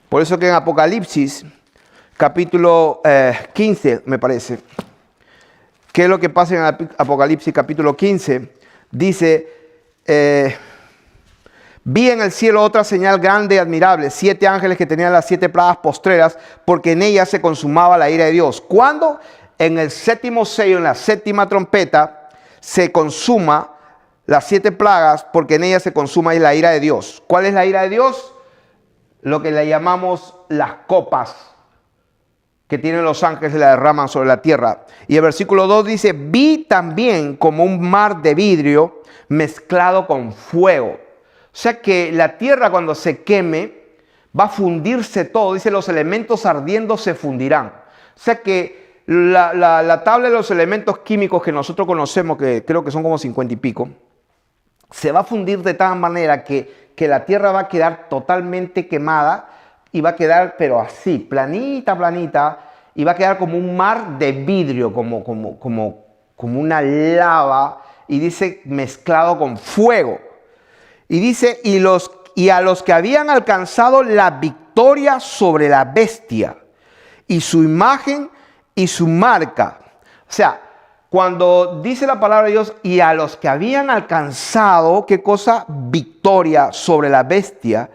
Speaker 1: Por eso que en Apocalipsis, capítulo 15, me parece. ¿Qué es lo que pasa en Apocalipsis capítulo 15? Dice, vi en el cielo otra señal grande y admirable, 7 ángeles que tenían las 7 plagas postreras, porque en ellas se consumaba la ira de Dios. ¿Cuándo? En el 7º sello, en la 7ª trompeta, se consuma las 7 plagas, porque en ellas se consuma la ira de Dios. ¿Cuál es la ira de Dios? Lo que le llamamos las copas que tienen los ángeles y la derraman sobre la tierra. Y el versículo 2 dice, vi también como un mar de vidrio mezclado con fuego. O sea que la tierra cuando se queme va a fundirse todo. Dice, los elementos ardiendo se fundirán. O sea que la tabla de los elementos químicos que nosotros conocemos, que creo que son como 50 y pico, se va a fundir de tal manera que la tierra va a quedar totalmente quemada. Y va a quedar, pero así, planita, y va a quedar como un mar de vidrio, como una lava, y dice, mezclado con fuego. Y dice, y a los que habían alcanzado la victoria sobre la bestia, y su imagen y su marca. O sea, cuando dice la palabra de Dios, y a los que habían alcanzado, ¿qué cosa? Victoria sobre la bestia,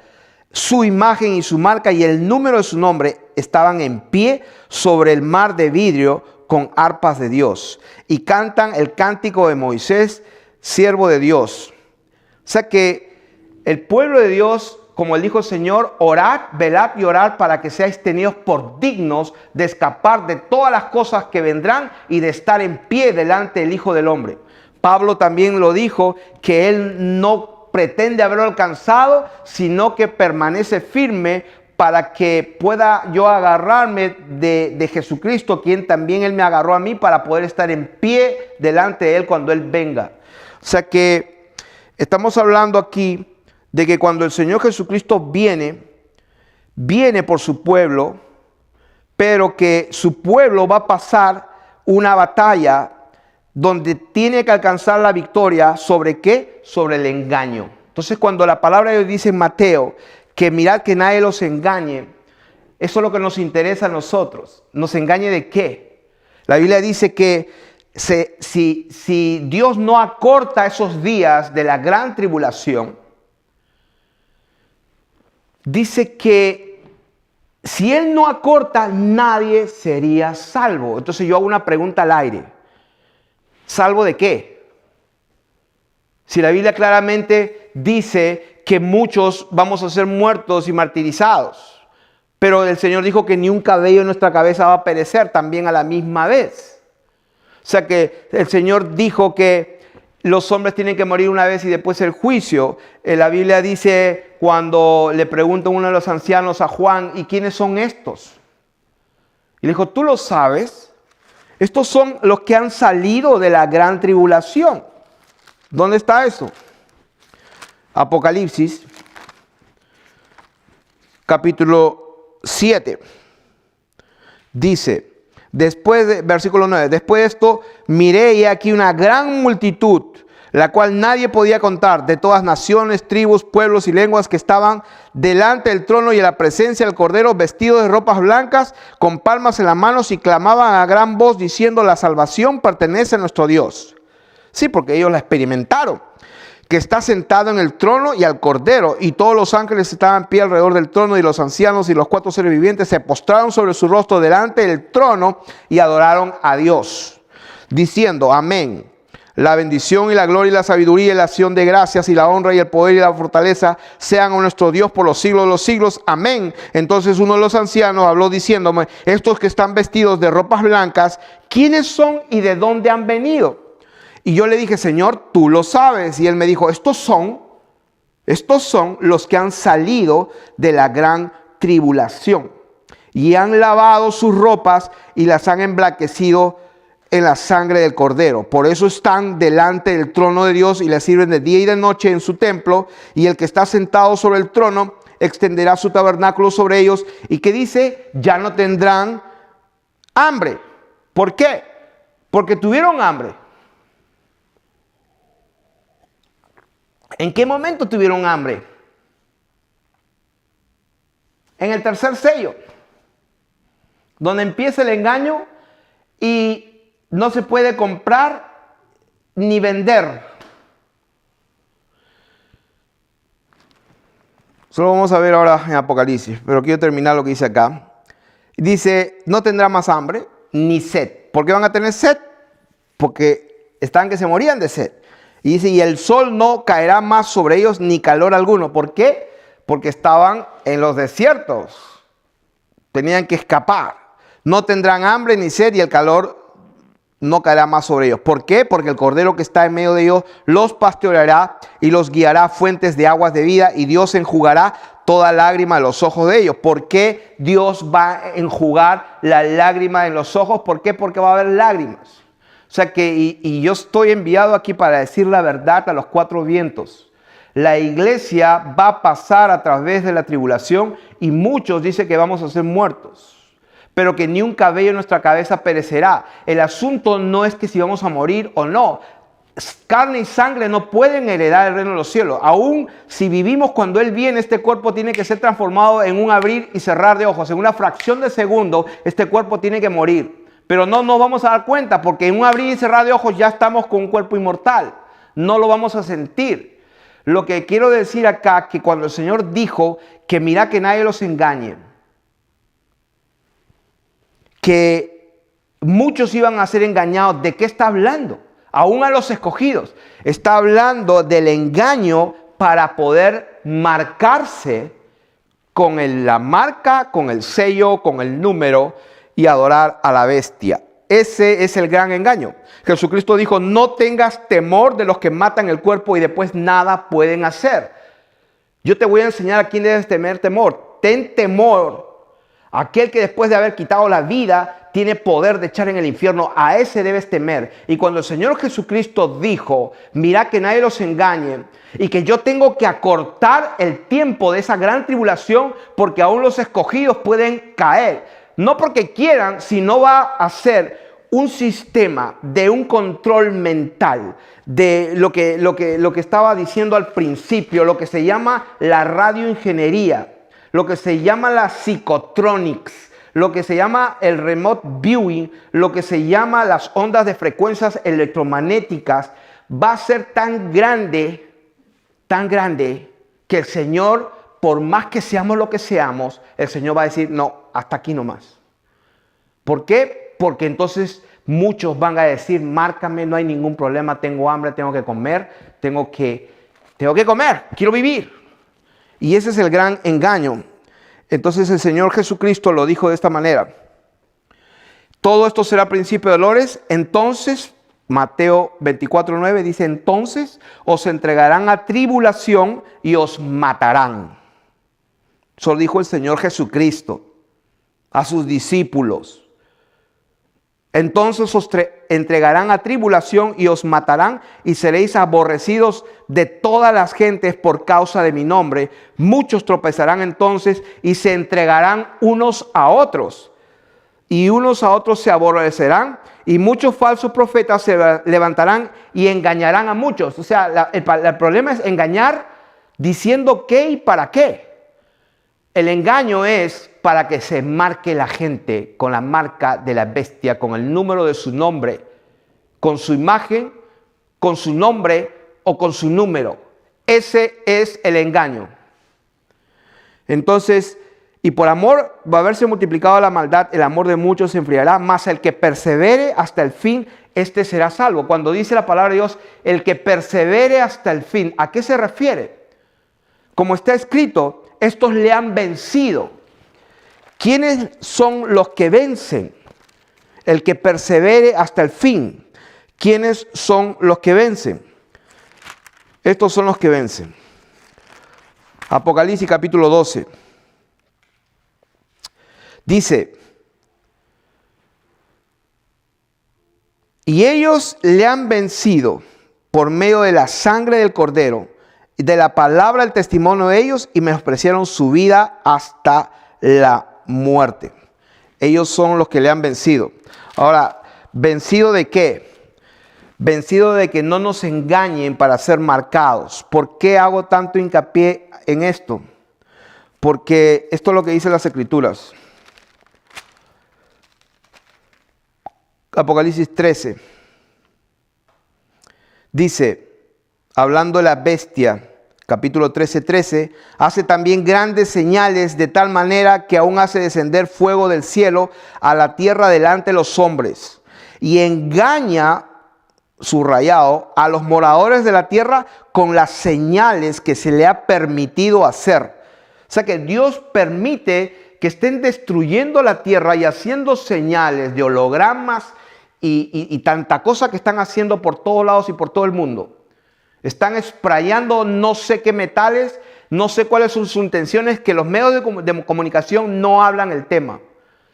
Speaker 1: su imagen y su marca y el número de su nombre, estaban en pie sobre el mar de vidrio con arpas de Dios, y cantan el cántico de Moisés, siervo de Dios. O sea que el pueblo de Dios, como él dijo el Señor, orad, velad y orad para que seáis tenidos por dignos de escapar de todas las cosas que vendrán y de estar en pie delante del Hijo del Hombre. Pablo también lo dijo, que él no pretende haberlo alcanzado, sino que permanece firme para que pueda yo agarrarme de Jesucristo, quien también Él me agarró a mí, para poder estar en pie delante de Él cuando Él venga. O sea que estamos hablando aquí de que cuando el Señor Jesucristo viene por su pueblo, pero que su pueblo va a pasar una batalla donde tiene que alcanzar la victoria. ¿Sobre qué? Sobre el engaño. Entonces, cuando la palabra de Dios dice en Mateo que mirad que nadie los engañe, eso es lo que nos interesa a nosotros. ¿Nos engañe de qué? La Biblia dice que si Dios no acorta esos días de la gran tribulación, dice que si Él no acorta, nadie sería salvo. Entonces yo hago una pregunta al aire. ¿Salvo de qué? Si la Biblia claramente dice que muchos vamos a ser muertos y martirizados, pero el Señor dijo que ni un cabello en nuestra cabeza va a perecer también a la misma vez. O sea que el Señor dijo que los hombres tienen que morir una vez y después el juicio. La Biblia dice, cuando le pregunta uno de los ancianos a Juan, ¿y quiénes son estos? Y le dijo, ¿tú lo sabes? Estos son los que han salido de la gran tribulación. ¿Dónde está eso? Apocalipsis, capítulo 7. Dice, versículo 9, después de esto, miré y aquí una gran multitud, la cual nadie podía contar, de todas naciones, tribus, pueblos y lenguas que estaban delante del trono y en la presencia del Cordero, vestidos de ropas blancas, con palmas en las manos, y clamaban a gran voz diciendo: la salvación pertenece a nuestro Dios. Sí, porque ellos la experimentaron, que está sentado en el trono y al Cordero. Y todos los ángeles estaban en pie alrededor del trono, y los ancianos y los 4 seres vivientes se postraron sobre su rostro delante del trono y adoraron a Dios, diciendo: amén. La bendición y la gloria y la sabiduría y la acción de gracias y la honra y el poder y la fortaleza sean a nuestro Dios por los siglos de los siglos. Amén. Entonces uno de los ancianos habló diciéndome: estos que están vestidos de ropas blancas, ¿quiénes son y de dónde han venido? Y yo le dije: Señor, tú lo sabes. Y él me dijo: estos son los que han salido de la gran tribulación y han lavado sus ropas y las han emblanquecido en la sangre del Cordero. Por eso están delante del trono de Dios y le sirven de día y de noche en su templo. Y el que está sentado sobre el trono extenderá su tabernáculo sobre ellos. Y que dice: ya no tendrán hambre. ¿Por qué? Porque tuvieron hambre. ¿En qué momento tuvieron hambre? En el tercer sello, donde empieza el engaño y no se puede comprar ni vender. Solo vamos a ver ahora en Apocalipsis, pero quiero terminar lo que dice acá. Dice: no tendrá más hambre ni sed. ¿Por qué van a tener sed? Porque estaban que se morían de sed. Y dice: y el sol no caerá más sobre ellos ni calor alguno. ¿Por qué? Porque estaban en los desiertos. Tenían que escapar. No tendrán hambre ni sed y el calor no caerá más sobre ellos. ¿Por qué? Porque el Cordero que está en medio de ellos los pastoreará y los guiará a fuentes de aguas de vida, y Dios enjugará toda lágrima de los ojos de ellos. ¿Por qué Dios va a enjugar la lágrima en los ojos? ¿Por qué? Porque va a haber lágrimas. O sea que, y yo estoy enviado aquí para decir la verdad a los 4 vientos. La iglesia va a pasar a través de la tribulación y muchos dicen que vamos a ser muertos, pero que ni un cabello en nuestra cabeza perecerá. El asunto no es que si vamos a morir o no. Carne y sangre no pueden heredar el reino de los cielos. Aún si vivimos cuando Él viene, este cuerpo tiene que ser transformado en un abrir y cerrar de ojos. En una fracción de segundo, este cuerpo tiene que morir. Pero no nos vamos a dar cuenta, porque en un abrir y cerrar de ojos ya estamos con un cuerpo inmortal. No lo vamos a sentir. Lo que quiero decir acá, que cuando el Señor dijo que mira que nadie los engañe, que muchos iban a ser engañados, ¿de qué está hablando? Aún a los escogidos. Está hablando del engaño para poder marcarse con la marca, con el sello, con el número, y adorar a la bestia. Ese es el gran engaño. Jesucristo dijo: no tengas temor de los que matan el cuerpo y después nada pueden hacer. Yo te voy a enseñar a quién debes tener temor. Ten temor a aquel que después de haber quitado la vida tiene poder de echar en el infierno. A ese debes temer. Y cuando el Señor Jesucristo dijo: mira que nadie los engañe, y que yo tengo que acortar el tiempo de esa gran tribulación, porque aún los escogidos pueden caer. No porque quieran, sino va a ser un sistema de un control mental de lo que estaba diciendo al principio, lo que se llama la radioingeniería, lo que se llama la psicotronics, lo que se llama el remote viewing, lo que se llama las ondas de frecuencias electromagnéticas. Va a ser tan grande que el Señor, por más que seamos lo que seamos, el Señor va a decir: no, hasta aquí nomás. ¿Por qué? Porque entonces muchos van a decir: márcame, no hay ningún problema, tengo hambre, tengo que comer, tengo que comer, quiero vivir. Y ese es el gran engaño. Entonces el Señor Jesucristo lo dijo de esta manera: todo esto será principio de dolores. Entonces, Mateo 24:9 dice: entonces os entregarán a tribulación y os matarán. Eso lo dijo el Señor Jesucristo a sus discípulos. Entonces os entregarán a tribulación y os matarán, y seréis aborrecidos de todas las gentes por causa de mi nombre. Muchos tropezarán entonces y se entregarán unos a otros, y unos a otros se aborrecerán, y muchos falsos profetas se levantarán y engañarán a muchos. O sea, el problema es engañar diciendo qué y para qué. El engaño es para que se marque la gente con la marca de la bestia, con el número de su nombre, con su imagen, con su nombre o con su número. Ese es el engaño. Entonces, y por amor va a haberse multiplicado la maldad, el amor de muchos se enfriará, mas el que persevere hasta el fin, este será salvo. Cuando dice la palabra de Dios, el que persevere hasta el fin, ¿a qué se refiere? Como está escrito, estos le han vencido. ¿Quiénes son los que vencen? El que persevere hasta el fin. ¿Quiénes son los que vencen? Estos son los que vencen. Apocalipsis capítulo 12. Dice, y ellos le han vencido por medio de la sangre del Cordero, de la palabra del testimonio de ellos, y menospreciaron su vida hasta la muerte. Ellos son los que le han vencido. Ahora, ¿vencido de qué? Vencido de que no nos engañen para ser marcados. ¿Por qué hago tanto hincapié en esto? Porque esto es lo que dicen las Escrituras. Apocalipsis 13. Dice, hablando de la bestia, capítulo 13, hace también grandes señales de tal manera que aún hace descender fuego del cielo a la tierra delante de los hombres y engaña, subrayado, a los moradores de la tierra con las señales que se le ha permitido hacer. O sea que Dios permite que estén destruyendo la tierra y haciendo señales de hologramas y tanta cosa que están haciendo por todos lados y por todo el mundo. Están sprayando no sé qué metales, no sé cuáles son sus intenciones, que los medios de comunicación no hablan el tema.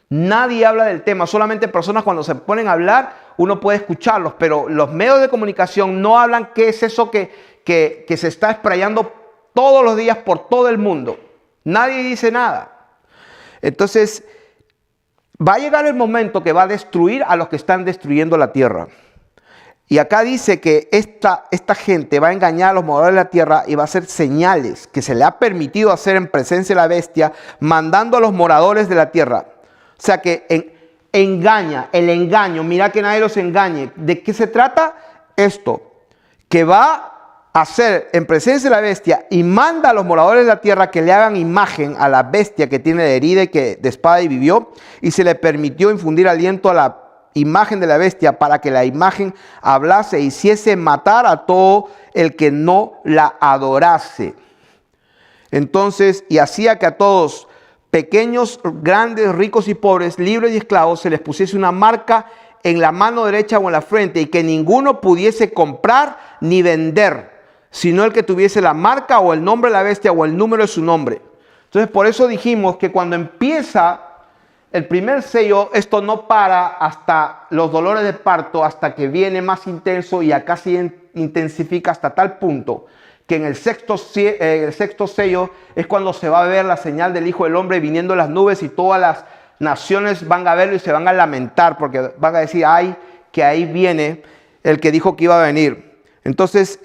Speaker 1: Nadie habla del tema, solamente personas cuando se ponen a hablar, uno puede escucharlos, pero los medios de comunicación no hablan qué es eso que se está sprayando todos los días por todo el mundo. Nadie dice nada. Entonces, va a llegar el momento que va a destruir a los que están destruyendo la tierra. Y acá dice que esta gente va a engañar a los moradores de la tierra y va a hacer señales que se le ha permitido hacer en presencia de la bestia, mandando a los moradores de la tierra. O sea que engaña, el engaño, mira que nadie los engañe. ¿De qué se trata? Esto, que va a hacer en presencia de la bestia y manda a los moradores de la tierra que le hagan imagen a la bestia que tiene de herida y que de espada y vivió, y se le permitió infundir aliento a la imagen de la bestia para que la imagen hablase e hiciese matar a todo el que no la adorase. Entonces, y hacía que a todos, pequeños, grandes, ricos y pobres, libres y esclavos, se les pusiese una marca en la mano derecha o en la frente, y que ninguno pudiese comprar ni vender, sino el que tuviese la marca o el nombre de la bestia o el número de su nombre. Entonces, por eso dijimos que cuando empieza el primer sello, esto no para hasta los dolores de parto, hasta que viene más intenso, y acá se intensifica hasta tal punto que en el sexto sello es cuando se va a ver la señal del Hijo del Hombre viniendo en las nubes, y todas las naciones van a verlo y se van a lamentar porque van a decir, ay, que ahí viene el que dijo que iba a venir. Entonces,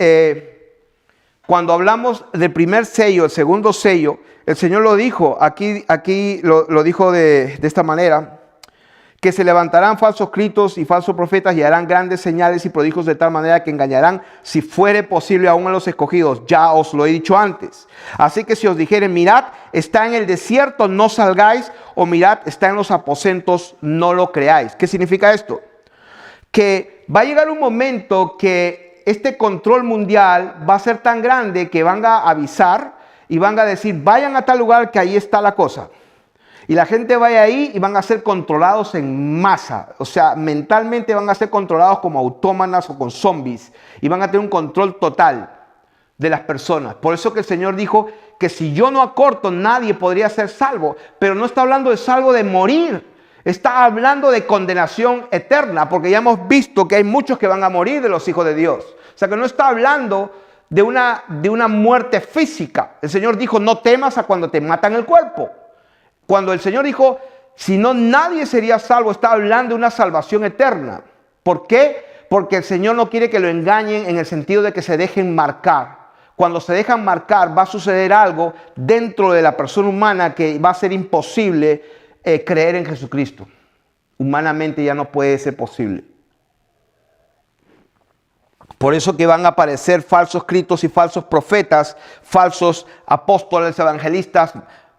Speaker 1: cuando hablamos del primer sello, el segundo sello, el Señor lo dijo, aquí lo dijo de esta manera, que se levantarán falsos cristos y falsos profetas y harán grandes señales y prodigios de tal manera que engañarán, si fuere posible, aún a los escogidos. Ya os lo he dicho antes. Así que si os dijeren, mirad, está en el desierto, no salgáis, o mirad, está en los aposentos, no lo creáis. ¿Qué significa esto? Que va a llegar un momento que este control mundial va a ser tan grande que van a avisar y van a decir, vayan a tal lugar que ahí está la cosa. Y la gente vaya ahí y van a ser controlados en masa. O sea, mentalmente van a ser controlados como autómatas o con zombies. Y van a tener un control total de las personas. Por eso que el Señor dijo que si yo no acorto, nadie podría ser salvo. Pero no está hablando de salvo de morir. Está hablando de condenación eterna. Porque ya hemos visto que hay muchos que van a morir de los hijos de Dios. O sea, que no está hablando de una muerte física. El Señor dijo, no temas a cuando te matan el cuerpo. Cuando el Señor dijo, si no nadie sería salvo. Está hablando de una salvación eterna. ¿Por qué? Porque el Señor no quiere que lo engañen en el sentido de que se dejen marcar. Cuando se dejan marcar va a suceder algo dentro de la persona humana que va a ser imposible creer en Jesucristo. Humanamente ya no puede ser posible. Por eso que van a aparecer falsos cristos y falsos profetas, falsos apóstoles, evangelistas,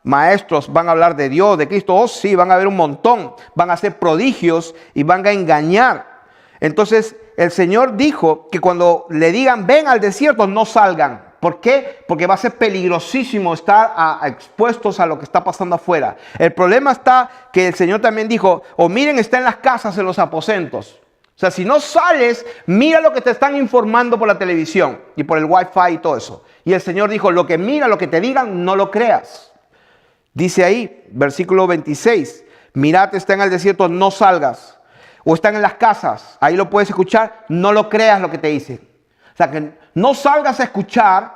Speaker 1: maestros, van a hablar de Dios, de Cristo. Oh, sí, van a haber un montón. Van a hacer prodigios y van a engañar. Entonces, el Señor dijo que cuando le digan, ven al desierto, no salgan. ¿Por qué? Porque va a ser peligrosísimo estar expuestos a lo que está pasando afuera. El problema está que el Señor también dijo, o miren, está en las casas, en los aposentos. O sea, si no sales, mira lo que te están informando por la televisión y por el Wi-Fi y todo eso. Y el Señor dijo, lo que mira, lo que te digan, no lo creas. Dice ahí, versículo 26, mirad, está en el desierto, no salgas. O están en las casas, ahí lo puedes escuchar, no lo creas lo que te dicen. O sea, que no salgas a escuchar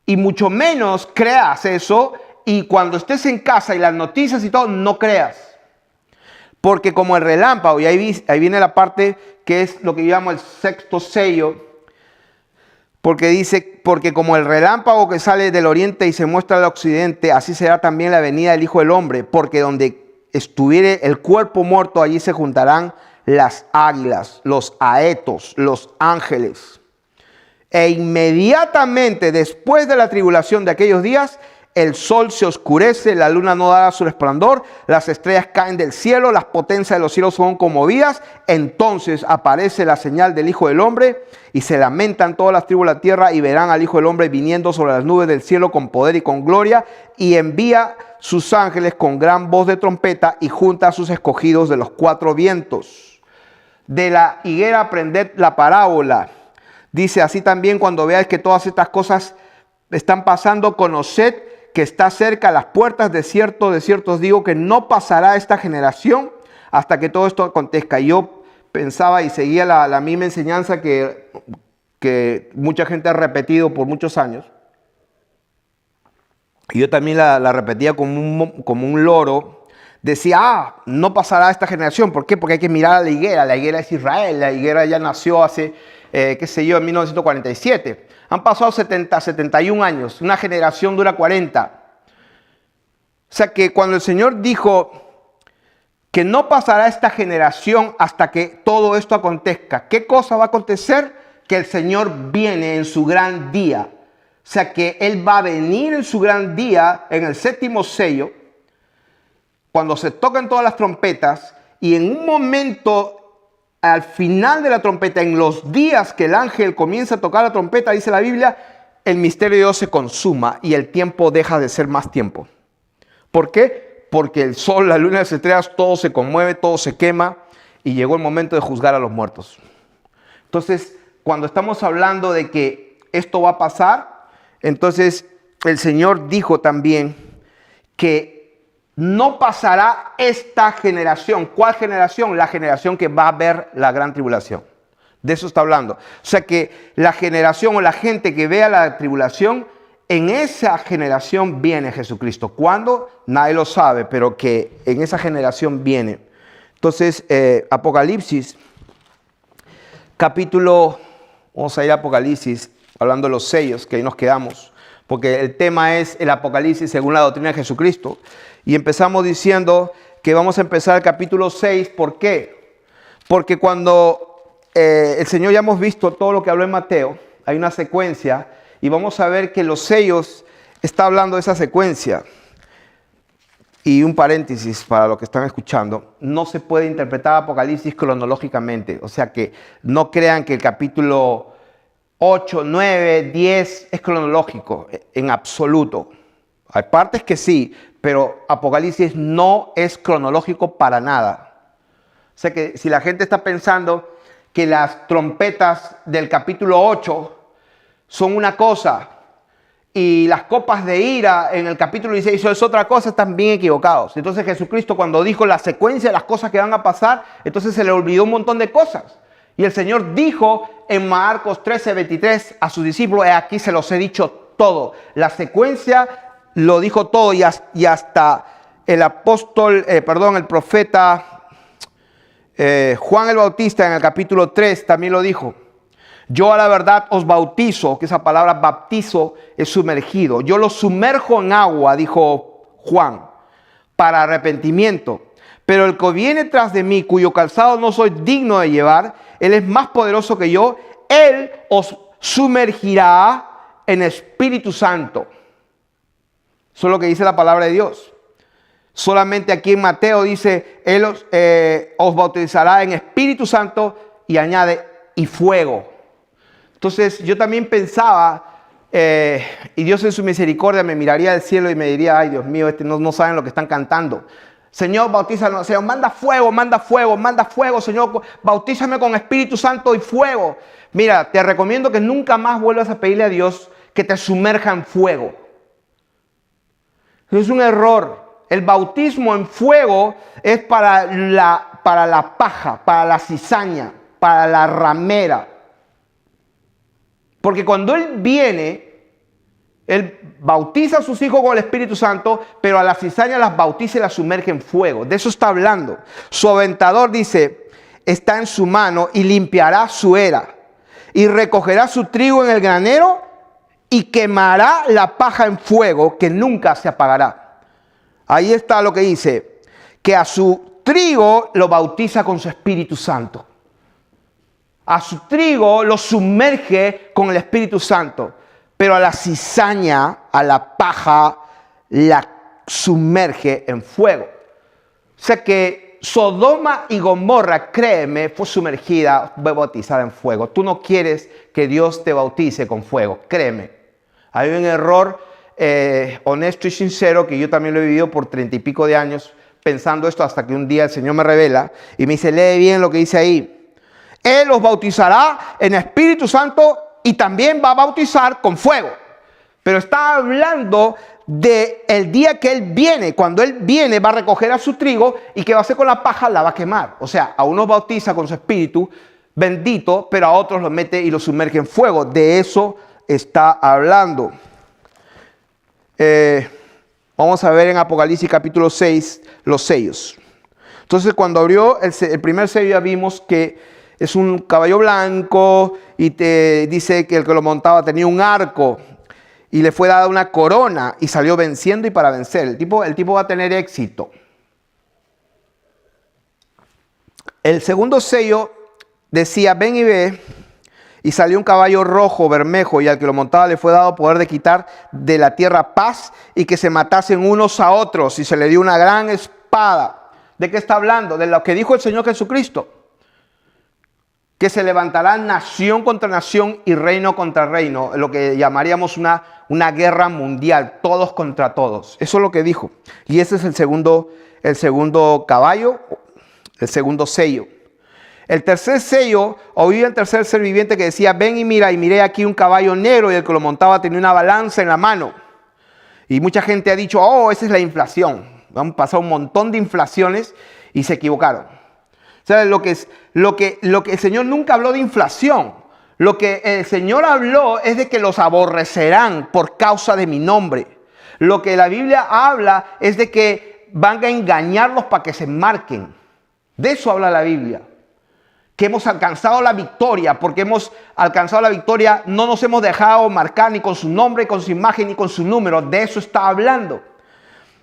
Speaker 1: y mucho menos creas eso. Y cuando estés en casa y las noticias y todo, no creas. Porque como el relámpago, y ahí viene la parte que es lo que yo llamo el sexto sello. Porque dice, porque como el relámpago que sale del oriente y se muestra al occidente, así será también la venida del Hijo del Hombre. Porque donde estuviere el cuerpo muerto, allí se juntarán las águilas, los aetos, los ángeles. E inmediatamente después de la tribulación de aquellos días, el sol se oscurece, la luna no dará su resplandor, las estrellas caen del cielo, las potencias de los cielos son conmovidas. Entonces aparece la señal del Hijo del Hombre y se lamentan todas las tribus de la tierra y verán al Hijo del Hombre viniendo sobre las nubes del cielo con poder y con gloria, y envía sus ángeles con gran voz de trompeta y junta a sus escogidos de los cuatro vientos. De la higuera aprended la parábola. Dice, así también cuando veáis que todas estas cosas están pasando, conoced que está cerca las puertas. De cierto os digo que no pasará esta generación hasta que todo esto acontezca. Yo pensaba y seguía la misma enseñanza que mucha gente ha repetido por muchos años. Y yo también la repetía como un loro. Decía, no pasará esta generación. ¿Por qué? Porque hay que mirar a la higuera. La higuera es Israel. La higuera ya nació hace, en 1947. Han pasado 71 años. Una generación dura 40. O sea que cuando el Señor dijo que no pasará esta generación hasta que todo esto acontezca, ¿qué cosa va a acontecer? Que el Señor viene en su gran día. O sea que Él va a venir en su gran día, en el séptimo sello, cuando se tocan todas las trompetas, y en un momento, al final de la trompeta, en los días que el ángel comienza a tocar la trompeta, dice la Biblia, el misterio de Dios se consuma y el tiempo deja de ser más tiempo. ¿Por qué? Porque el sol, la luna y las estrellas, todo se conmueve, todo se quema, y llegó el momento de juzgar a los muertos. Entonces, cuando estamos hablando de que esto va a pasar, entonces el Señor dijo también que no pasará esta generación. ¿Cuál generación? La generación que va a ver la gran tribulación. De eso está hablando. O sea que la generación o la gente que vea la tribulación, en esa generación viene Jesucristo. ¿Cuándo? Nadie lo sabe, pero que en esa generación viene. Entonces, Apocalipsis, capítulo, vamos a ir a Apocalipsis, hablando de los sellos, que ahí nos quedamos. Porque el tema es el Apocalipsis según la doctrina de Jesucristo. Y empezamos diciendo que vamos a empezar el capítulo 6. ¿Por qué? Porque cuando el Señor, ya hemos visto todo lo que habló en Mateo, hay una secuencia, y vamos a ver que los sellos está hablando de esa secuencia. Y un paréntesis para los que están escuchando, no se puede interpretar Apocalipsis cronológicamente. O sea que no crean que el capítulo 8, 9, 10 es cronológico, en absoluto. Hay partes que sí, pero Apocalipsis no es cronológico para nada. O sea que si la gente está pensando que las trompetas del capítulo 8 son una cosa y las copas de ira en el capítulo 16 es otra cosa, están bien equivocados. Entonces Jesucristo, cuando dijo la secuencia de las cosas que van a pasar, entonces se le olvidó un montón de cosas. Y el Señor dijo en Marcos 13:23 a sus discípulos, aquí se los he dicho todo. La secuencia lo dijo todo, y hasta el profeta Juan el Bautista en el capítulo 3 también lo dijo. Yo a la verdad os bautizo, que esa palabra bautizo es sumergido. Yo los sumerjo en agua, dijo Juan, para arrepentimiento. Pero el que viene tras de mí, cuyo calzado no soy digno de llevar, él es más poderoso que yo. Él os sumergirá en Espíritu Santo. Eso es lo que dice la palabra de Dios. Solamente aquí en Mateo dice, Él os bautizará en Espíritu Santo y añade, y fuego. Entonces yo también pensaba, y Dios en su misericordia me miraría del cielo y me diría, ay Dios mío, no saben lo que están cantando. Señor, bautízanos, Señor, manda fuego, manda fuego, manda fuego, Señor, bautízame con Espíritu Santo y fuego. Mira, te recomiendo que nunca más vuelvas a pedirle a Dios que te sumerja en fuego. Es un error. El bautismo en fuego es para la paja, para la cizaña, para la ramera. Porque cuando Él viene, Él bautiza a sus hijos con el Espíritu Santo, pero a la cizaña las bautiza y las sumerge en fuego. De eso está hablando. Su aventador, dice, está en su mano y limpiará su era. Y recogerá su trigo en el granero y quemará la paja en fuego que nunca se apagará. Ahí está lo que dice, que a su trigo lo bautiza con su Espíritu Santo. A su trigo lo sumerge con el Espíritu Santo, pero a la cizaña, a la paja, la sumerge en fuego. O sea que Sodoma y Gomorra, créeme, fue sumergida, fue bautizada en fuego. Tú no quieres que Dios te bautice con fuego, créeme. Hay un error honesto y sincero que yo también lo he vivido por 30 y pico de años pensando esto, hasta que un día el Señor me revela y me dice, lee bien lo que dice ahí. Él los bautizará en Espíritu Santo y también va a bautizar con fuego. Pero está hablando del día que Él viene. Cuando Él viene va a recoger a su trigo y ¿qué va a hacer con la paja? La va a quemar. O sea, a unos bautiza con su Espíritu bendito, pero a otros los mete y los sumerge en fuego. De eso está hablando. Vamos a ver en Apocalipsis capítulo 6 los sellos. Entonces cuando abrió el primer sello ya vimos que es un caballo blanco y te dice que el que lo montaba tenía un arco y le fue dada una corona y salió venciendo y para vencer. El tipo va a tener éxito. El segundo sello decía, ven y ve. Y salió un caballo rojo, bermejo, y al que lo montaba le fue dado poder de quitar de la tierra paz y que se matasen unos a otros. Y se le dio una gran espada. ¿De qué está hablando? De lo que dijo el Señor Jesucristo. Que se levantará nación contra nación y reino contra reino. Lo que llamaríamos una guerra mundial. Todos contra todos. Eso es lo que dijo. Y ese es el segundo caballo, el segundo sello. El tercer sello, oí el tercer ser viviente que decía, ven y mira, y miré aquí un caballo negro y el que lo montaba tenía una balanza en la mano. Y mucha gente ha dicho, oh, esa es la inflación. Han pasado un montón de inflaciones y se equivocaron. O sea, lo que el Señor nunca habló de inflación. Lo que el Señor habló es de que los aborrecerán por causa de mi nombre. Lo que la Biblia habla es de que van a engañarlos para que se marquen. De eso habla la Biblia. Que hemos alcanzado la victoria, porque hemos alcanzado la victoria, no nos hemos dejado marcar ni con su nombre, con su imagen, ni con su número. De eso está hablando.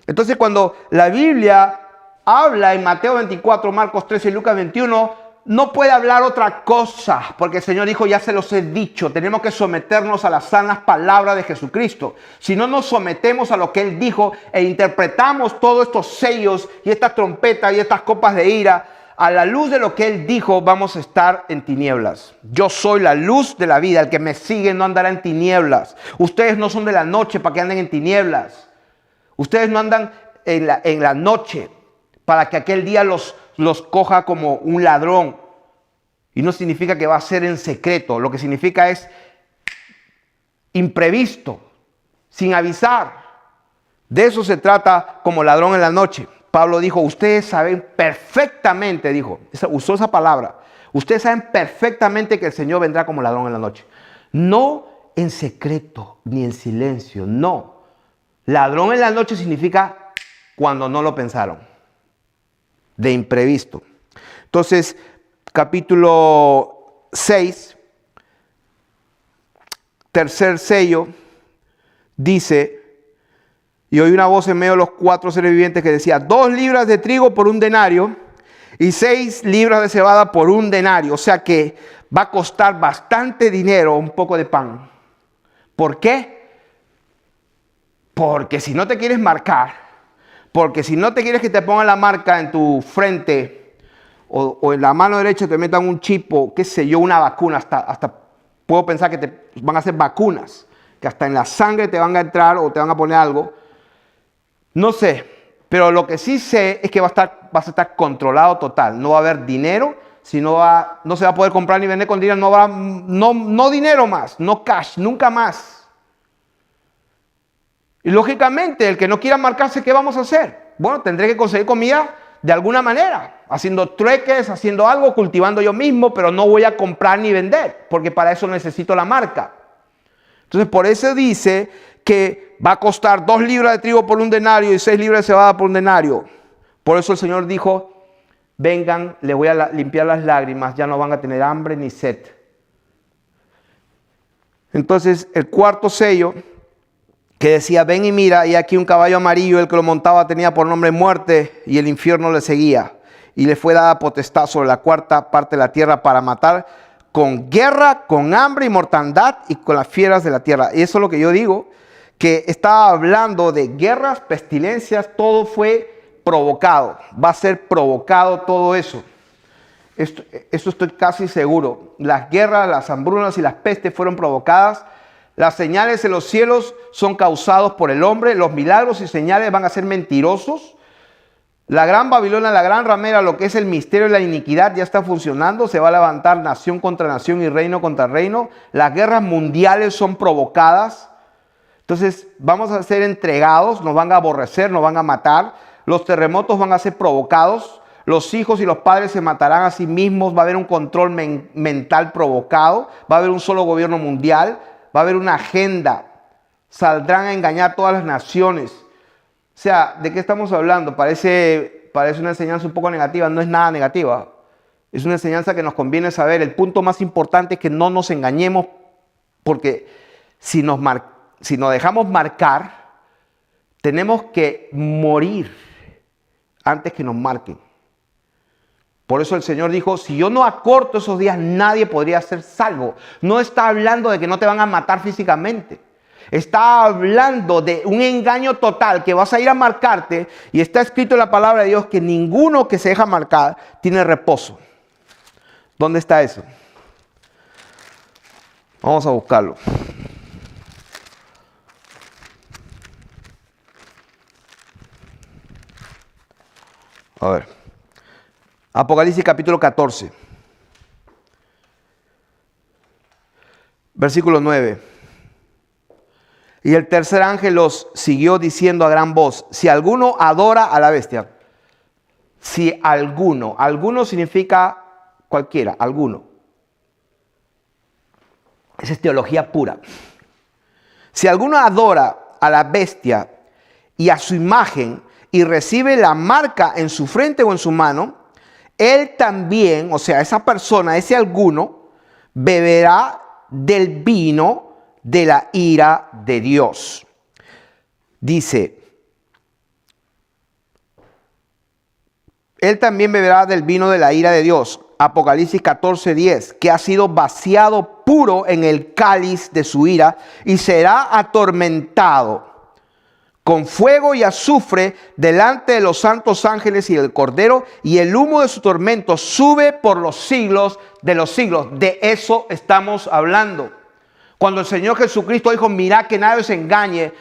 Speaker 1: Entonces, cuando la Biblia habla en Mateo 24, Marcos 13 y Lucas 21, no puede hablar otra cosa, porque el Señor dijo, ya se los he dicho, tenemos que someternos a las sanas palabras de Jesucristo. Si no nos sometemos a lo que Él dijo e interpretamos todos estos sellos y estas trompetas y estas copas de ira, a la luz de lo que Él dijo, vamos a estar en tinieblas. Yo soy la luz de la vida. El que me sigue no andará en tinieblas. Ustedes no son de la noche para que anden en tinieblas. Ustedes no andan en la noche para que aquel día los coja como un ladrón. Y no significa que va a ser en secreto. Lo que significa es imprevisto, sin avisar. De eso se trata como ladrón en la noche. Pablo dijo, ustedes saben perfectamente, usó esa palabra, ustedes saben perfectamente que el Señor vendrá como ladrón en la noche. No en secreto, ni en silencio, no. Ladrón en la noche significa cuando no lo pensaron. De imprevisto. Entonces, capítulo 6, tercer sello, dice: y oí una voz en medio de los 4 seres vivientes que decía: 2 libras de trigo por 1 denario y 6 libras de cebada por 1 denario. O sea que va a costar bastante dinero un poco de pan. ¿Por qué? Porque si no te quieres marcar, porque si no te quieres que te pongan la marca en tu frente o en la mano derecha te metan un chip o qué sé yo, una vacuna, hasta puedo pensar que te van a hacer vacunas, que hasta en la sangre te van a entrar o te van a poner algo. No sé, pero lo que sí sé es que vas a estar controlado total. No va a haber dinero, no se va a poder comprar ni vender con dinero, no dinero más, no cash, nunca más. Y lógicamente, el que no quiera marcarse, ¿qué vamos a hacer? Bueno, tendré que conseguir comida de alguna manera, haciendo trueques, haciendo algo, cultivando yo mismo, pero no voy a comprar ni vender, porque para eso necesito la marca. Entonces, por eso dice que va a costar 2 libras de trigo por 1 denario y 6 libras de cebada por 1 denario. Por eso el Señor dijo: vengan, les voy a limpiar las lágrimas, ya no van a tener hambre ni sed. Entonces, el cuarto sello, que decía: ven y mira, y aquí un caballo amarillo, el que lo montaba tenía por nombre Muerte, y el infierno le seguía. Y le fue dada potestad sobre la 4ª parte de la tierra para matar con guerra, con hambre y mortandad y con las fieras de la tierra. Y eso es lo que yo digo, que estaba hablando de guerras, pestilencias, todo fue provocado. Va a ser provocado todo eso. Esto estoy casi seguro. Las guerras, las hambrunas y las pestes fueron provocadas. Las señales en los cielos son causados por el hombre. Los milagros y señales van a ser mentirosos. La gran Babilonia, la gran ramera, lo que es el misterio de la iniquidad ya está funcionando. Se va a levantar nación contra nación y reino contra reino. Las guerras mundiales son provocadas. Entonces vamos a ser entregados, nos van a aborrecer, nos van a matar. Los terremotos van a ser provocados. Los hijos y los padres se matarán a sí mismos. Va a haber un control mental provocado. Va a haber un solo gobierno mundial. Va a haber una agenda. Saldrán a engañar a todas las naciones. O sea, ¿de qué estamos hablando? Parece una enseñanza un poco negativa. No es nada negativa. Es una enseñanza que nos conviene saber. El punto más importante es que no nos engañemos, porque si nos dejamos marcar, tenemos que morir antes que nos marquen. Por eso el Señor dijo: si yo no acorto esos días, nadie podría ser salvo. No está hablando de que no te van a matar físicamente. Está hablando de un engaño total, que vas a ir a marcarte, y está escrito en la palabra de Dios que ninguno que se deja marcar tiene reposo. ¿Dónde está eso? Vamos a buscarlo. A ver. Apocalipsis capítulo 14. Versículo 9. Y el tercer ángel los siguió diciendo a gran voz: si alguno adora a la bestia. Si alguno. Alguno significa cualquiera, alguno. Esa es teología pura. Si alguno adora a la bestia y a su imagen y recibe la marca en su frente o en su mano, él también, o sea, esa persona, ese alguno, beberá del vino de la ira de Dios. Dice: él también beberá del vino de la ira de Dios. Apocalipsis 14:10, que ha sido vaciado puro en el cáliz de su ira y será atormentado con fuego y azufre delante de los santos ángeles y del Cordero, y el humo de su tormento sube por los siglos de los siglos. De eso estamos hablando. Cuando el Señor Jesucristo dijo: mirad que nadie os engañe.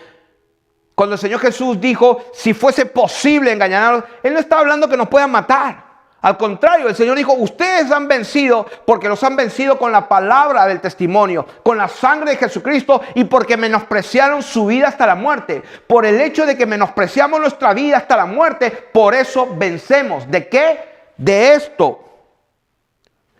Speaker 1: Cuando el Señor Jesús dijo: si fuese posible engañarnos, Él no estaba hablando que nos puedan matar. Al contrario, el Señor dijo: ustedes han vencido porque los han vencido con la palabra del testimonio, con la sangre de Jesucristo, y porque menospreciaron su vida hasta la muerte. Por el hecho de que menospreciamos nuestra vida hasta la muerte, por eso vencemos. ¿De qué? De esto.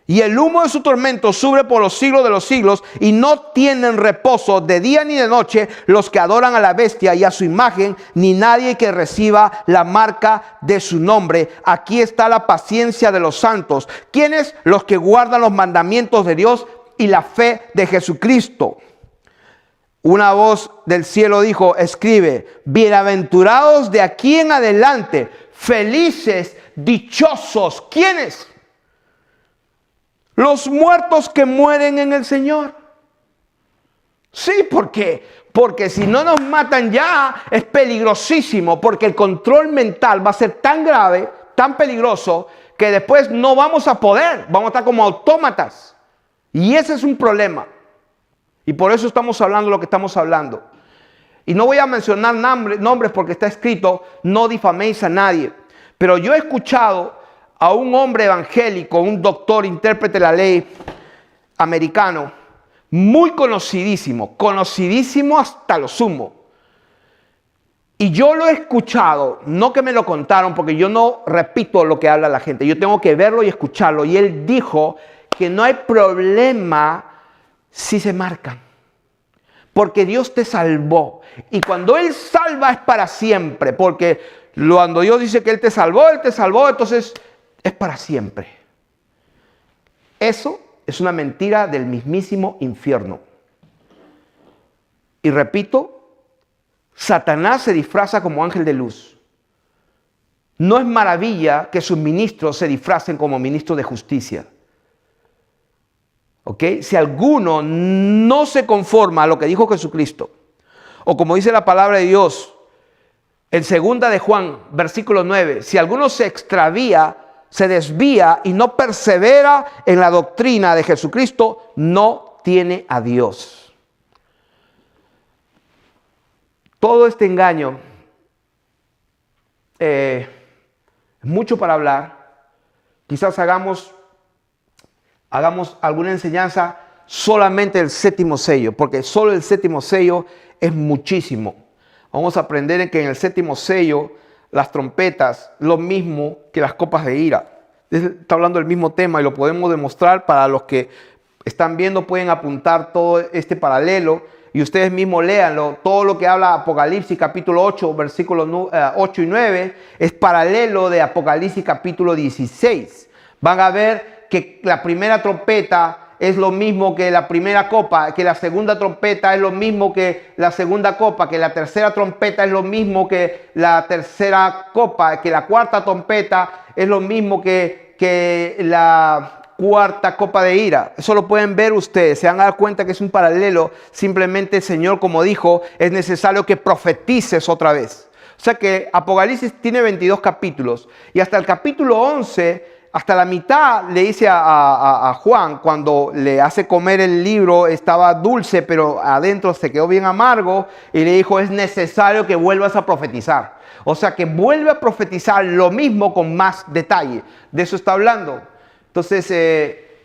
Speaker 1: Y el humo de su tormento sube por los siglos de los siglos, y no tienen reposo de día ni de noche los que adoran a la bestia y a su imagen, ni nadie que reciba la marca de su nombre. Aquí está la paciencia de los santos. ¿Quiénes? Los que guardan los mandamientos de Dios y la fe de Jesucristo. Una voz del cielo dijo: escribe, bienaventurados de aquí en adelante, felices, dichosos. ¿Quiénes? Los muertos que mueren en el Señor. Sí, ¿por qué? Porque si no nos matan ya es peligrosísimo, porque el control mental va a ser tan grave, tan peligroso, que después no vamos a poder, vamos a estar como autómatas. Y ese es un problema. Y por eso estamos hablando lo que estamos hablando. Y no voy a mencionar nombres porque está escrito: no difaméis a nadie. Pero yo he escuchado a un hombre evangélico, un doctor, intérprete de la ley americano, muy conocidísimo hasta lo sumo. Y yo lo he escuchado, no que me lo contaron, porque yo no repito lo que habla la gente, yo tengo que verlo y escucharlo. Y él dijo que no hay problema si se marcan, porque Dios te salvó. Y cuando Él salva es para siempre, porque cuando Dios dice que Él te salvó, entonces es para siempre. Eso es una mentira del mismísimo infierno. Y repito, Satanás se disfraza como ángel de luz. No es maravilla que sus ministros se disfracen como ministros de justicia. ¿Ok? Si alguno no se conforma a lo que dijo Jesucristo, o como dice la palabra de Dios en 2 de Juan, versículo 9, si alguno se extravía, se desvía y no persevera en la doctrina de Jesucristo, no tiene a Dios. Todo este engaño, mucho para hablar. Quizás hagamos alguna enseñanza solamente del séptimo sello, porque solo el séptimo sello es muchísimo. Vamos a aprender que en el séptimo sello las trompetas, lo mismo que las copas de ira. Está hablando del mismo tema y lo podemos demostrar. Para los que están viendo, pueden apuntar todo este paralelo y ustedes mismos léanlo. Todo lo que habla Apocalipsis capítulo 8, versículos 8 y 9 es paralelo de Apocalipsis capítulo 16. Van a ver que la primera trompeta es lo mismo que la primera copa, que la segunda trompeta es lo mismo que la segunda copa, que la tercera trompeta es lo mismo que la tercera copa, que la cuarta trompeta es lo mismo que la cuarta copa de ira. Eso lo pueden ver ustedes, se van a dar cuenta que es un paralelo. Simplemente el Señor, como dijo, es necesario que profetices otra vez. O sea que Apocalipsis tiene 22 capítulos y hasta el capítulo 11... hasta la mitad le dice a Juan, cuando le hace comer el libro, estaba dulce, pero adentro se quedó bien amargo, y le dijo: es necesario que vuelvas a profetizar. O sea, que vuelve a profetizar lo mismo con más detalle. De eso está hablando. Entonces,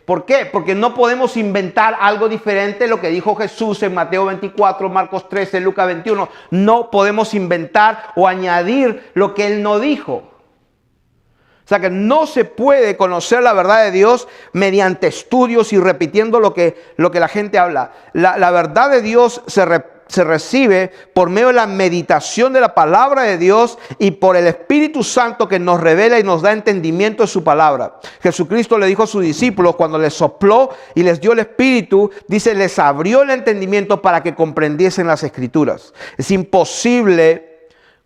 Speaker 1: ¿por qué? Porque no podemos inventar algo diferente de lo que dijo Jesús en Mateo 24, Marcos 13, Lucas 21. No podemos inventar o añadir lo que Él no dijo. O sea que no se puede conocer la verdad de Dios mediante estudios y repitiendo lo que la gente habla. La verdad de Dios se recibe por medio de la meditación de la palabra de Dios y por el Espíritu Santo que nos revela y nos da entendimiento de su palabra. Jesucristo le dijo a sus discípulos cuando les sopló y les dio el Espíritu, dice, les abrió el entendimiento para que comprendiesen las Escrituras. Es imposible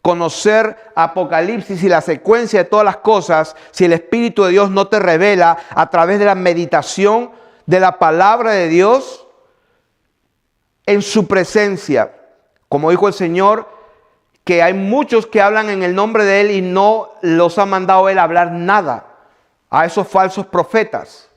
Speaker 1: conocer Apocalipsis y la secuencia de todas las cosas si el Espíritu de Dios no te revela a través de la meditación de la palabra de Dios en su presencia. Como dijo el Señor, que hay muchos que hablan en el nombre de Él y no los ha mandado Él a hablar nada a esos falsos profetas.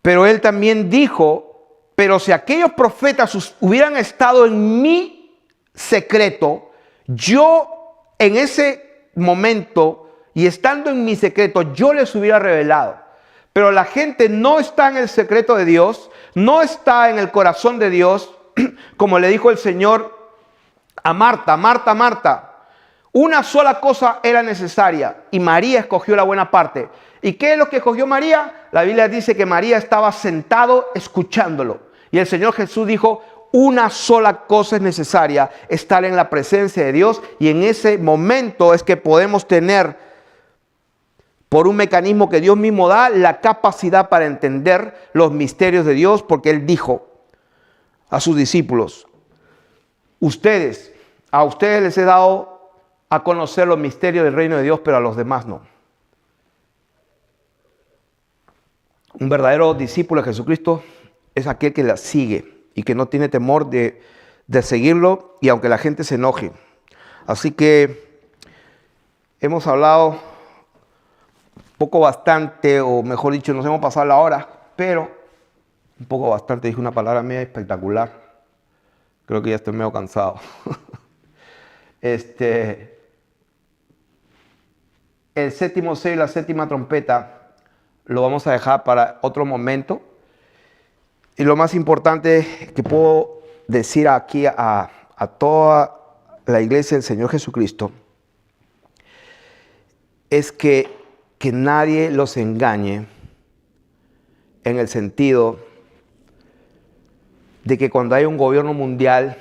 Speaker 1: Pero Él también dijo: pero si aquellos profetas hubieran estado en mi secreto, yo en ese momento y estando en mi secreto, yo les hubiera revelado. Pero la gente no está en el secreto de Dios, no está en el corazón de Dios, como le dijo el Señor a Marta: Marta, Marta, una sola cosa era necesaria y María escogió la buena parte. ¿Y qué es lo que escogió María? La Biblia dice que María estaba sentado escuchándolo. Y el Señor Jesús dijo, una sola cosa es necesaria, estar en la presencia de Dios. Y en ese momento es que podemos tener, por un mecanismo que Dios mismo da, la capacidad para entender los misterios de Dios, porque Él dijo a sus discípulos, a ustedes les he dado a conocer los misterios del reino de Dios, pero a los demás no. Un verdadero discípulo de Jesucristo es aquel que la sigue y que no tiene temor de seguirlo, y aunque la gente se enoje. Así que hemos hablado poco bastante, o mejor dicho, nos hemos pasado la hora, pero un poco bastante, dije una palabra media espectacular. Creo que ya estoy medio cansado. El séptimo sello y la séptima trompeta lo vamos a dejar para otro momento. Y lo más importante que puedo decir aquí a toda la iglesia del Señor Jesucristo es que nadie los engañe, en el sentido de que cuando hay un gobierno mundial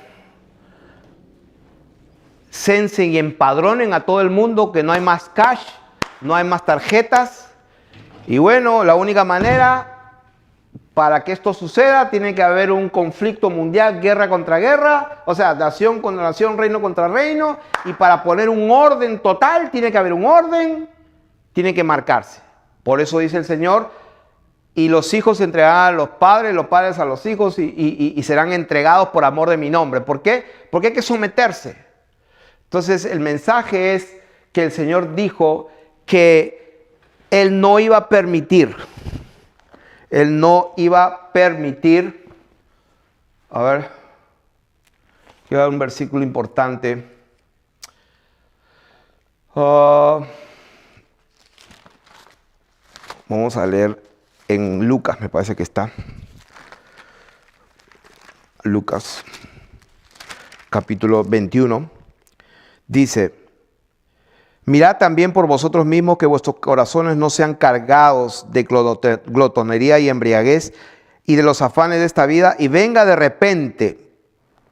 Speaker 1: censen y empadronen a todo el mundo que no hay más cash, no hay más tarjetas. Y bueno, la única manera para que esto suceda tiene que haber un conflicto mundial, guerra contra guerra, o sea, nación contra nación, reino contra reino. Y para poner un orden total tiene que haber un orden, tiene que marcarse. Por eso dice el Señor, y los hijos se entregarán a los padres a los hijos, y serán entregados por amor de mi nombre. ¿Por qué? Porque hay que someterse. Entonces el mensaje es que el Señor dijo que Él no iba a permitir, a ver, quiero dar un versículo importante. Vamos a leer en Lucas, me parece que está. Lucas, capítulo 21. Dice, mirad también por vosotros mismos que vuestros corazones no sean cargados de glotonería y embriaguez y de los afanes de esta vida, y venga de repente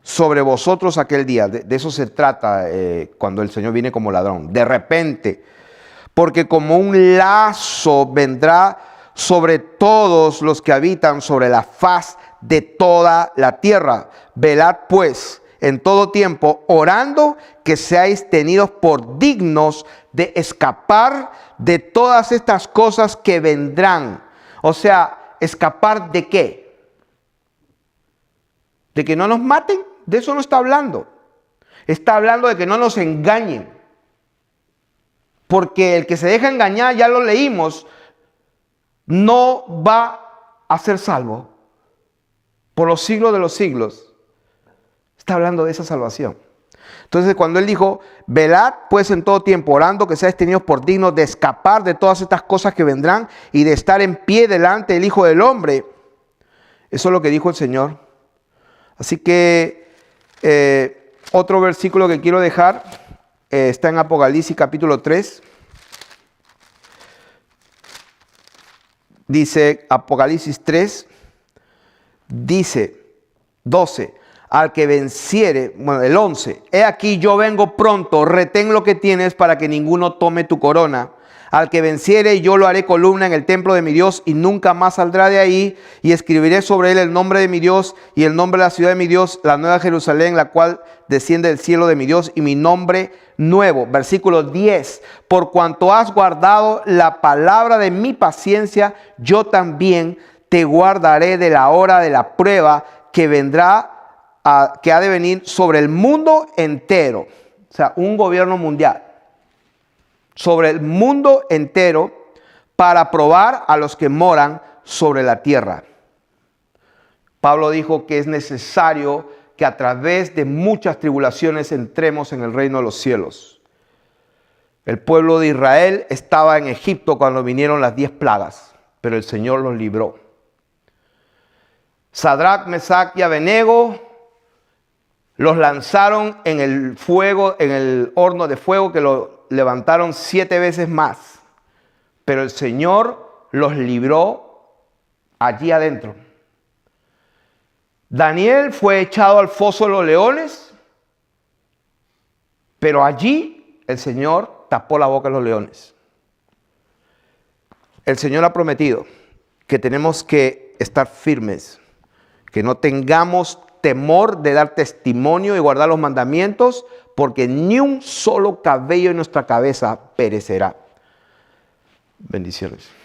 Speaker 1: sobre vosotros aquel día. De eso se trata cuando el Señor viene como ladrón, de repente. Porque como un lazo vendrá sobre todos los que habitan sobre la faz de toda la tierra. Velad pues en todo tiempo, orando que seáis tenidos por dignos de escapar de todas estas cosas que vendrán. O sea, ¿escapar de qué? ¿De que no nos maten? De eso no está hablando. Está hablando de que no nos engañen. Porque el que se deja engañar, ya lo leímos, no va a ser salvo por los siglos de los siglos. Está hablando de esa salvación. Entonces, cuando él dijo, velad pues en todo tiempo, orando que seáis tenidos por dignos de escapar de todas estas cosas que vendrán y de estar en pie delante del Hijo del Hombre. Eso es lo que dijo el Señor. Así que otro versículo que quiero dejar está en Apocalipsis capítulo 3. Dice Apocalipsis 3, dice 12. Al que venciere, bueno, el 11, he aquí yo vengo pronto, retén lo que tienes para que ninguno tome tu corona. Al que venciere yo lo haré columna en el templo de mi Dios y nunca más saldrá de ahí, y escribiré sobre él el nombre de mi Dios y el nombre de la ciudad de mi Dios, la nueva Jerusalén, la cual desciende del cielo de mi Dios, y mi nombre nuevo. Versículo 10, por cuanto has guardado la palabra de mi paciencia, yo también te guardaré de la hora de la prueba que vendrá, que ha de venir sobre el mundo entero. O sea, un gobierno mundial sobre el mundo entero para probar a los que moran sobre la tierra. Pablo dijo que es necesario que a través de muchas tribulaciones entremos en el reino de los cielos. El pueblo de Israel estaba en Egipto cuando vinieron las 10 plagas, pero el Señor los libró. Sadrach, Mesach y Abednego los lanzaron en el fuego, en el horno de fuego, que lo levantaron 7 veces más pero el Señor los libró allí adentro. Daniel fue echado al foso de los leones, pero allí el Señor tapó la boca de los leones. El Señor ha prometido que tenemos que estar firmes, que no tengamos temor de dar testimonio y guardar los mandamientos, porque ni un solo cabello en nuestra cabeza perecerá. Bendiciones.